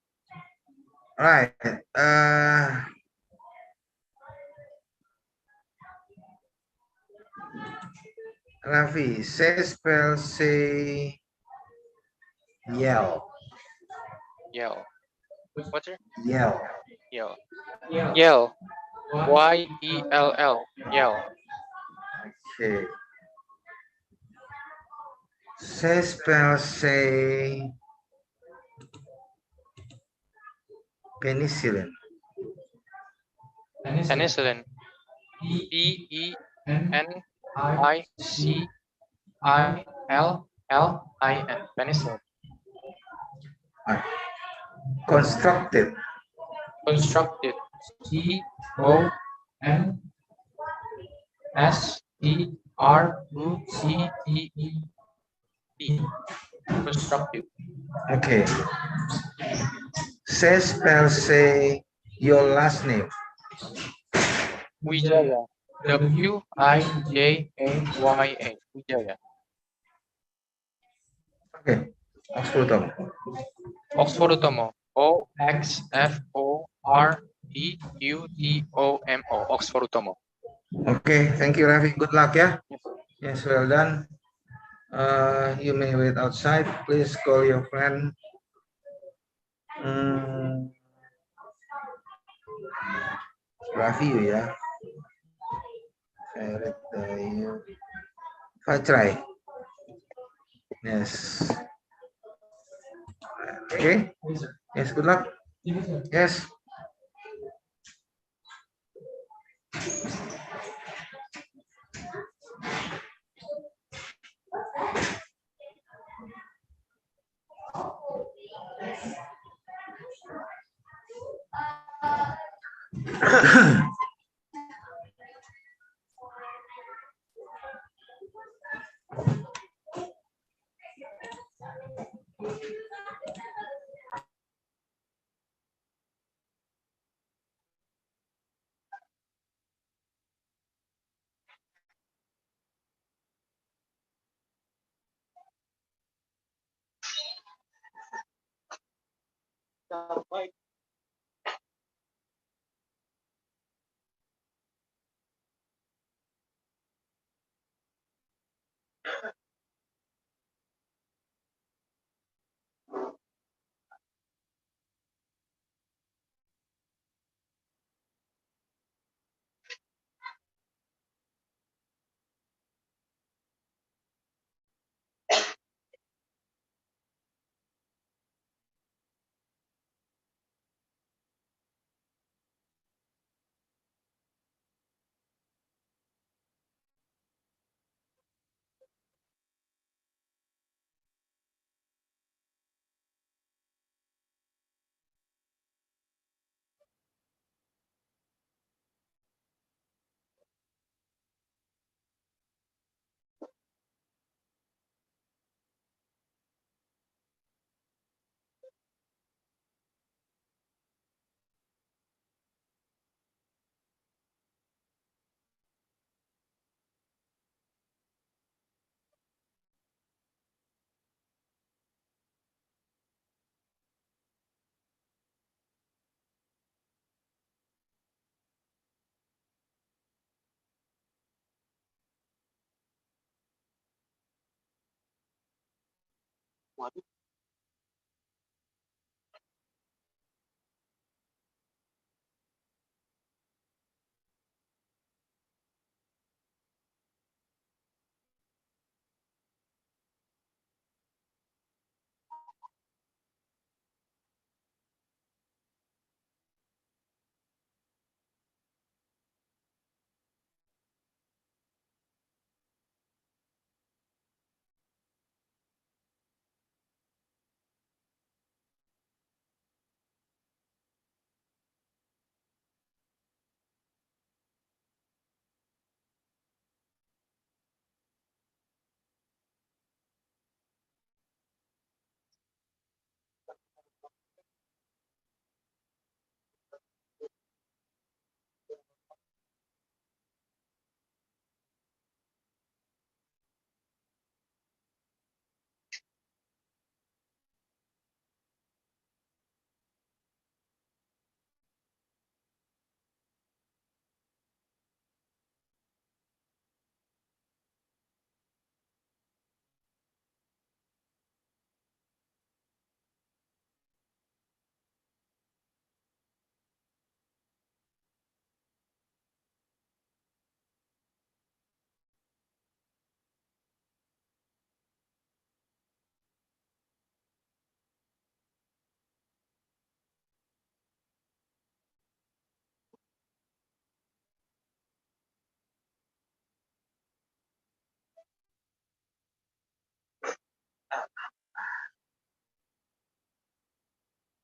All right. Rafi, say spell, say yell. Yell. What's your Yell. yell? Yell. Y-E-L-L. Yell. Okay. Say spell, say penicillin. Penicillin. Penicillin. Penicillin. Alright. Constructed. Constructed. C-O-N-S-T-R-U-C-T-E-D. Constructed. Okay. Say spell, say your last name. Wijaya. W-I-J-A-Y-A. Wijaya. Okay. Oxfordutomo. Oxfordutomo. O-X-F-O-R-D-U-T-O-M-O. Oxfordutomo. Okay. Thank you, Rafi. Good luck, yeah? Yes, well done. You may wait outside. Please call your friend. Rafi, ya. If I try. Yes. Okay. Yes, good luck. Yes. Waduh.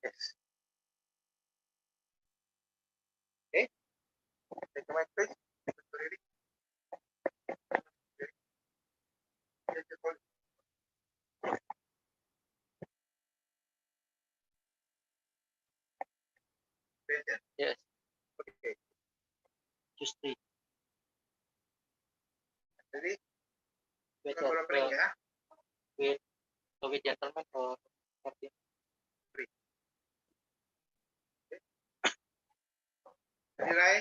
Yes. Okay. Take the mic, please. Ready? Yes. Okay. Tuesday. Ready? Wait, Bukan bola pering ya. with gentlemen or something. Ready, Rai?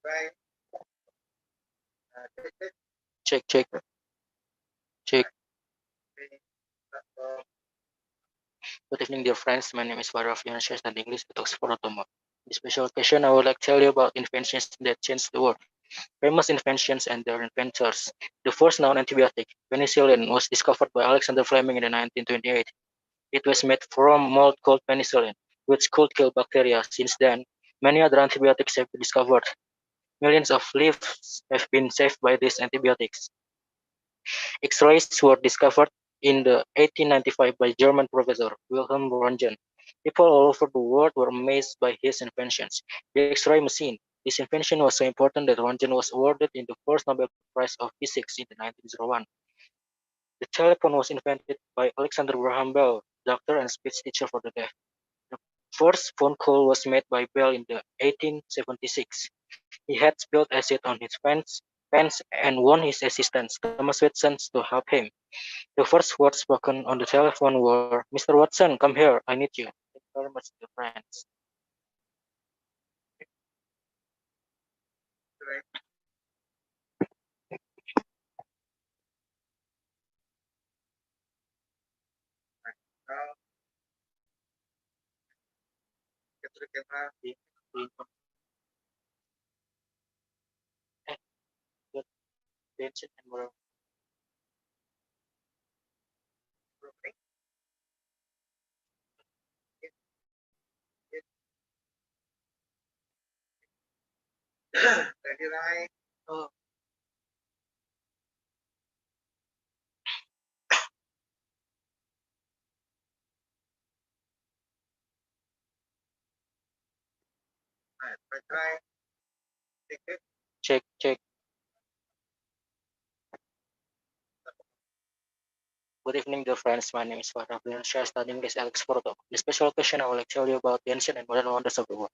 Rai. Check, check. Check. Check. Good evening, dear friends. My name is Farah Fian, studying English at Oxford UTOMO. In this special occasion, I would like to tell you about inventions that changed the world. Famous inventions and their inventors. The first known antibiotic, penicillin, was discovered by Alexander Fleming in 1928. It was made from mold called penicillin, which could kill bacteria. Since then, many other antibiotics have been discovered. Millions of lives have been saved by these antibiotics. X-rays were discovered in the 1895 by German professor Wilhelm Röntgen. People all over the world were amazed by his inventions. The X-ray machine. This invention was so important that Röntgen was awarded in the first Nobel Prize of Physics in 1901. The telephone was invented by Alexander Graham Bell, doctor and speech teacher for the deaf. The first phone call was made by Bell in the 1876. He had spilled acid on his pants and warned his assistant, Thomas Watson, to help him. The first words spoken on the telephone were, "Mr. Watson, come here, I need you." Thank you very much, dear friends. Now, get to the camera. Good attention and more. Ready, Rai? Oh, Right, Rai. Check it. check, check. Good evening, dear friends. My name is Farah Bian, studying English at Oxford. The special occasion I will tell you about the ancient and modern wonders of the world.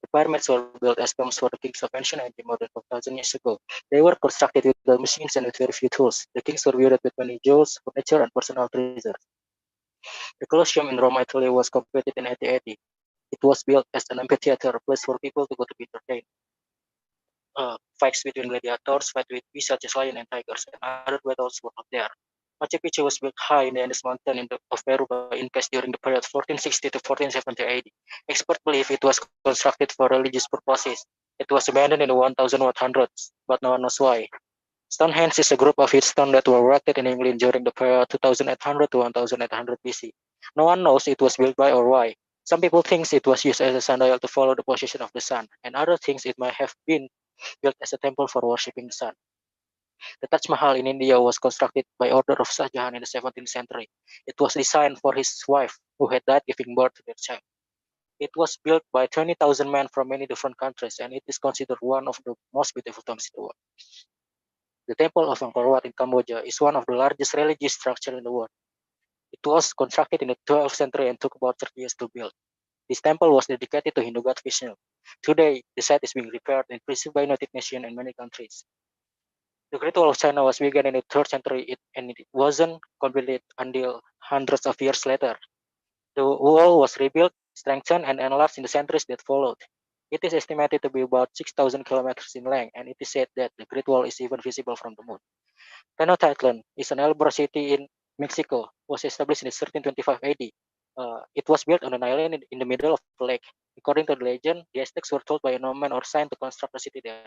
The pyramids were built as tombs for the kings of ancient Egypt more than 4,000 years ago. They were constructed with machines and with very few tools. The kings were buried with many jewels, furniture, and personal treasures. The Colosseum in Rome, Italy was completed in 1880. It was built as an amphitheater, a place for people to go to be entertained. Fights between gladiators, fight with beasts such as lions and tigers, and other battles were held there. Machu Picchu was built high in the Andes Mountain of Peru by Incas during the period 1460 to 1470 AD. Experts believe it was constructed for religious purposes. It was abandoned in the 1100s, but no one knows why. Stonehenge is a group of huge stones that were erected in England during the period 2800 to 1800 BC. No one knows it was built by or why. Some people think it was used as a sundial to follow the position of the sun, and others think it might have been built as a temple for worshipping the sun. The Taj Mahal in India was constructed by order of Shah Jahan in the 17th century. It was designed for his wife, who had died giving birth to their child. It was built by 20,000 men from many different countries, and it is considered one of the most beautiful tombs in the world. The Temple of Angkor Wat in Cambodia is one of the largest religious structures in the world. It was constructed in the 12th century and took about 30 years to build. This temple was dedicated to Hindu god Vishnu. Today, the site is being repaired and preserved by United Nations and many countries. The Great Wall of China was begun in the 3rd century and it wasn't completed until hundreds of years later. The wall was rebuilt, strengthened, and enlarged in the centuries that followed. It is estimated to be about 6,000 kilometers in length, and it is said that the Great Wall is even visible from the moon. Tenochtitlan is an elder city in Mexico, was established in 1325 AD. It was built on an island in the middle of a lake. According to the legend, the Aztecs were told by a Norman or Saint to construct a city there,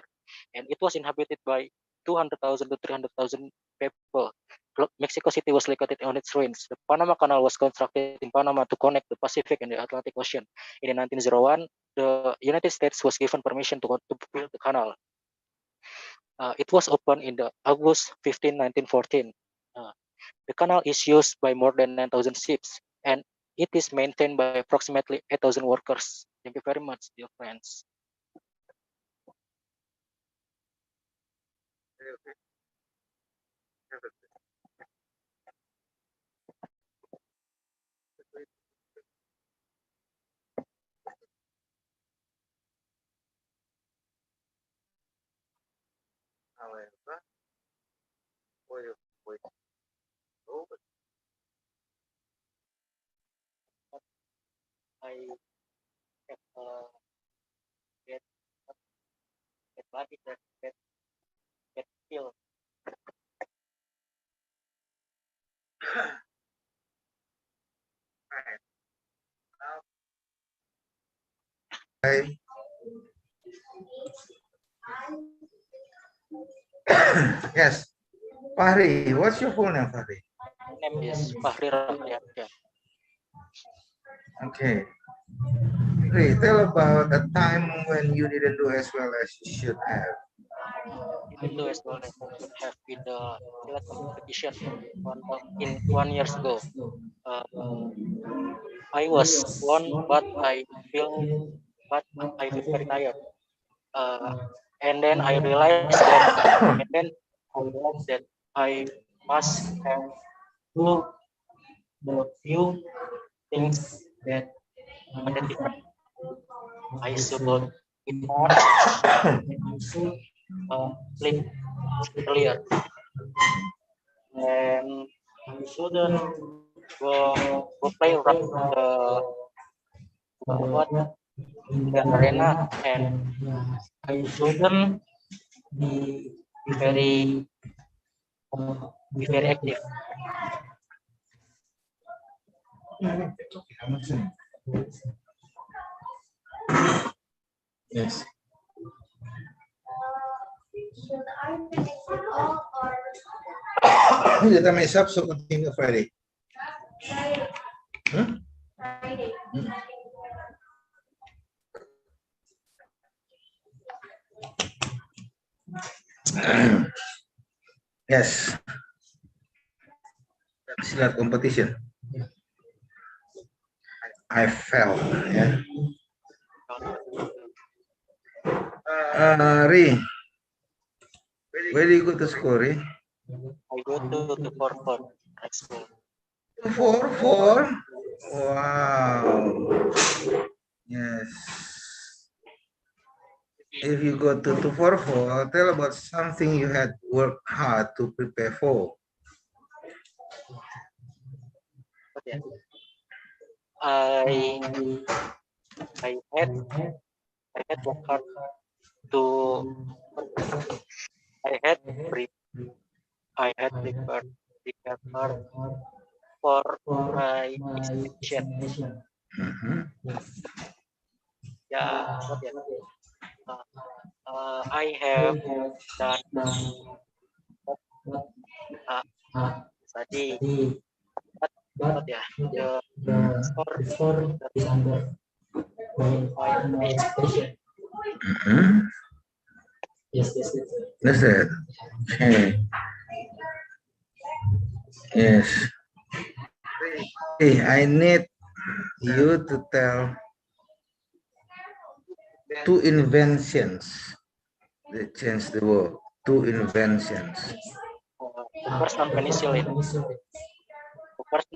and it was inhabited by 200,000 to 300,000 people. Mexico City was located on its ruins. The Panama Canal was constructed in Panama to connect the Pacific and the Atlantic Ocean. In 1901, the United States was given permission to build the canal. It was opened in the August 15, 1914. The canal is used by more than 9,000 ships, and it is maintained by approximately 8,000 workers. Thank you very much, dear friends. However, for your voice over. I have get body that get killed. Right. Okay. Yes. Fahri, what's your full name, Fahri? My name is Fahri Rahliansyah. Okay. Fahri, tell about a time when you didn't do as well as you should have. Even though as well as I should have in the silat competition in 1 years ago. Uh, I was won, but I feel very tired. Uh, and then I realized that I must have do the few things that are different. I should eat more, I should sleep earlier, and I shouldn't go play around the what in the arena, and I shouldn't be very be very active. Yes. The time is up, so continue Friday. Hmm? Yes. Silat competition. I fell. Yeah. Ri, where do you go to school, Ri? I go to the Forford High School. 4-4. Wow. Yes. If you go to 244, tell about something you had worked hard to prepare for. Okay. I had worked hard to I had pre I had prepared hard for my examination. Mhm. Yeah, I have done uh, study, but yeah, the score is under my expectation. Mhm. That's it. Okay. Yes. Hey, I need you to tell two inventions that changed the world. Two inventions. The first one penicillin. The first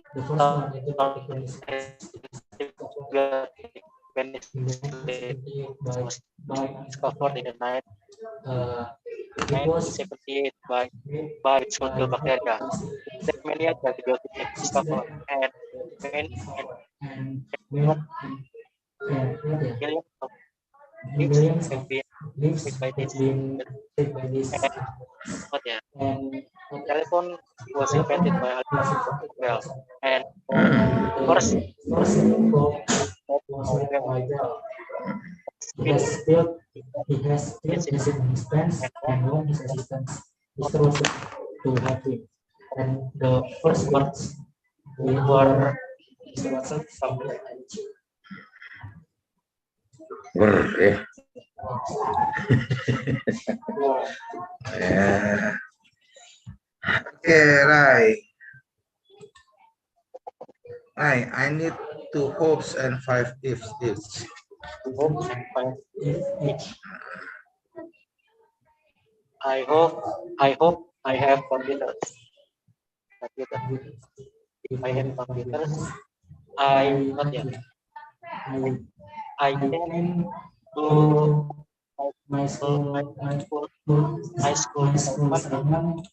antibiotic penicillin was discovered in the 1978 by its molecular bacteria. There are many other antibiotics have been discovered, and what millions of lives have been saved by this. And what yeah, telephone was invented by Alexander Bell, and the first mobile built his and what the first words were from Yeah. Yeah. Okay, right. Right. I need 2 hopes and 5 ifs. Hope and find it. I hope I have computers. Computer. If I have computers, I not yet. I can do my my school my school assignment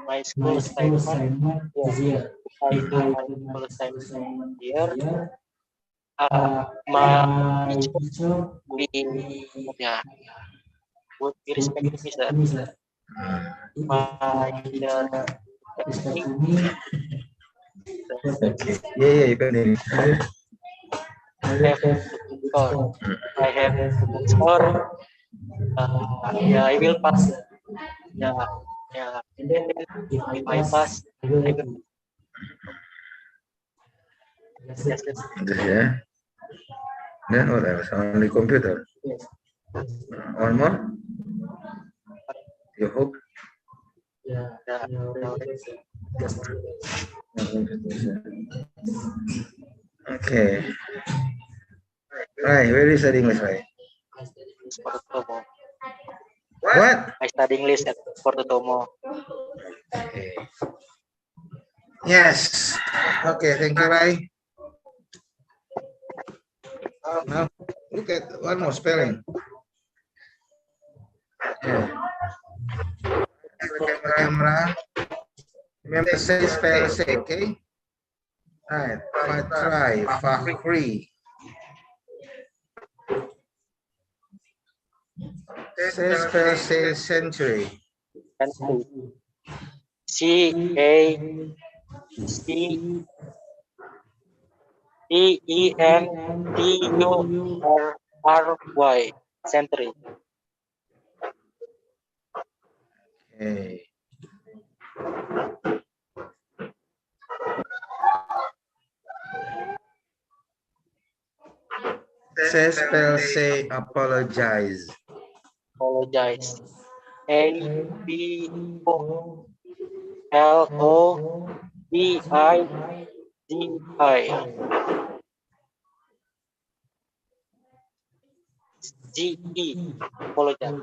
my school assignment. Yeah, if I do my school assignment here, my teacher be yeah would be respect to me, sir. My teacher respect to me. Okay. Yeah, you continue. Have a good score. I have a good score. Yeah, I will pass. Yeah, yeah. And then if I pass, I will. Yes, yes, Just, yeah. Then what else? Only computer. yes. One more? You hope? Yeah, no, just Okay. Right. Where is the English, right? this for Tomo. What? I study English at Tomo. Okay. Yes. Okay. Thank you, Rai. Now, look at one more spelling. Yeah. Camera. Remember, say spell, say, okay? All right. Try. Fakri. Say spell, say century. Century. CACENTURY. Century. Okay. Say spell, say apologize. Apologize. APOLOGIZI. GE. Apologize.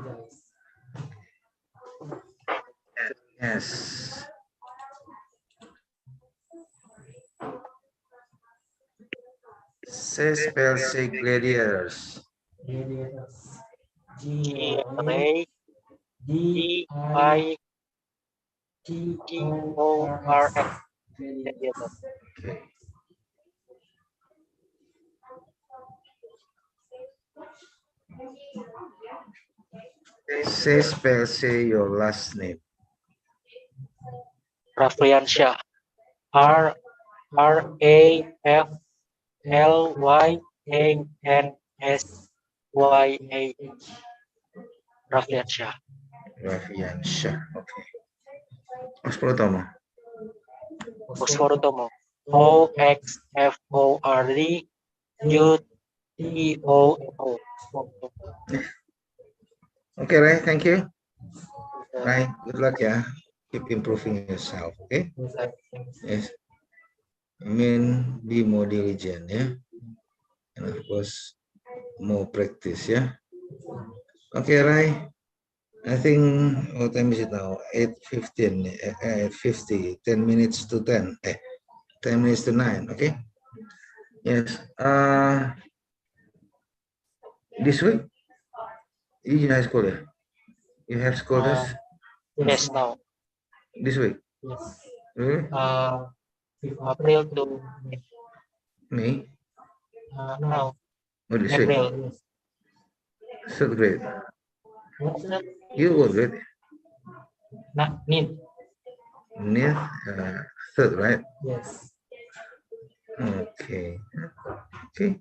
Yes. Say spell, say gladiators. GRADIGORS. Okay. Say spell, say your last name. Rafliansyah. RAFLYANSYAH. Rafliansyah. Rafiansyah. Okay. Oxfordutomo. Oxfordutomo. OXFORDUTOMO. Okay, right. Thank you. Right. Good luck, yeah. Keep improving yourself. Okay. Yes. I mean, be more diligent, yeah. And of course, more practice, yeah. Okay, right. I think what time is it now? 8:15, 8:50, 10 minutes to 10. 10 minutes to 9, okay? Yes. This week, you in high school, yeah? You have school test Yes, now. this week? Really? April to May? now. Oh, this week? April. Third grade. What's that? You what grade? Need. Near third, right? Yes. Okay. Okay.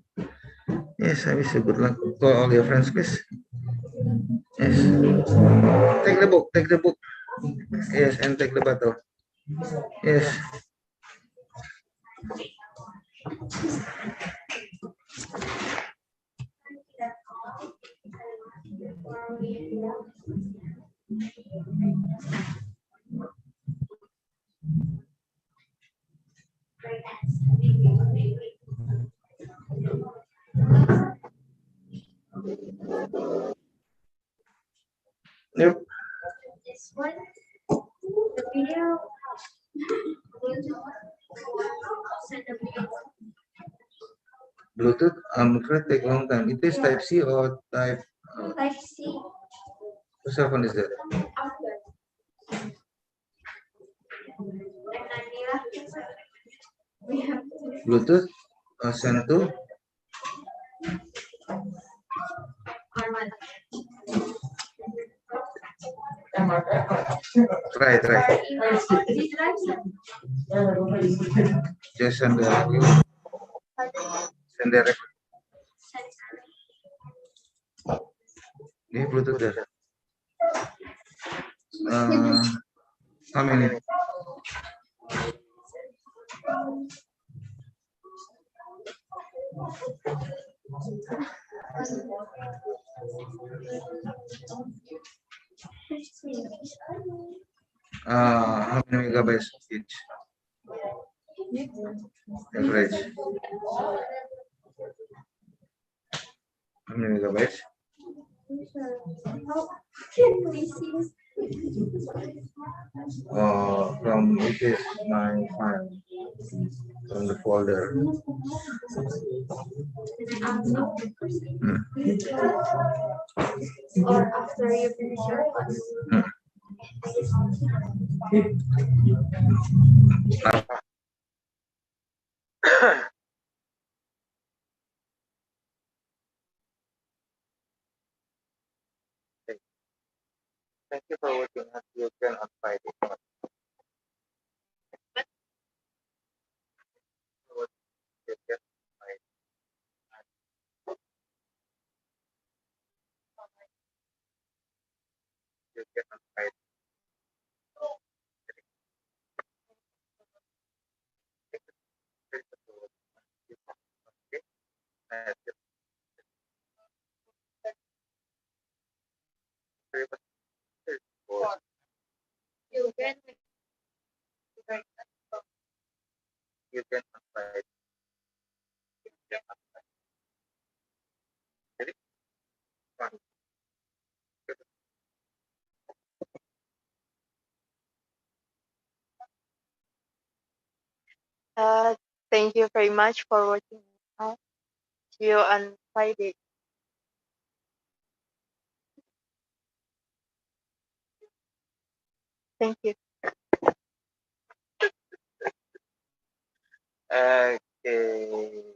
Yes, I wish you good luck. Call all your friends, please. Yes. Take the book. Take the book. Yes, and take the bottle. Yes. Yep. Bluetooth, I'm afraid take long time. It is type C or type whose cell phone is that? Bluetooth send to try. Just send the ini Bluetooth there. How many? How many megabytes each? Average. How many megabytes? From it is my file from the folder. Or after you finish your class. Thank you for working at UTOMO on Friday. You can You can apply. thank you very much for watching. See you on Friday. Thank you. Okay.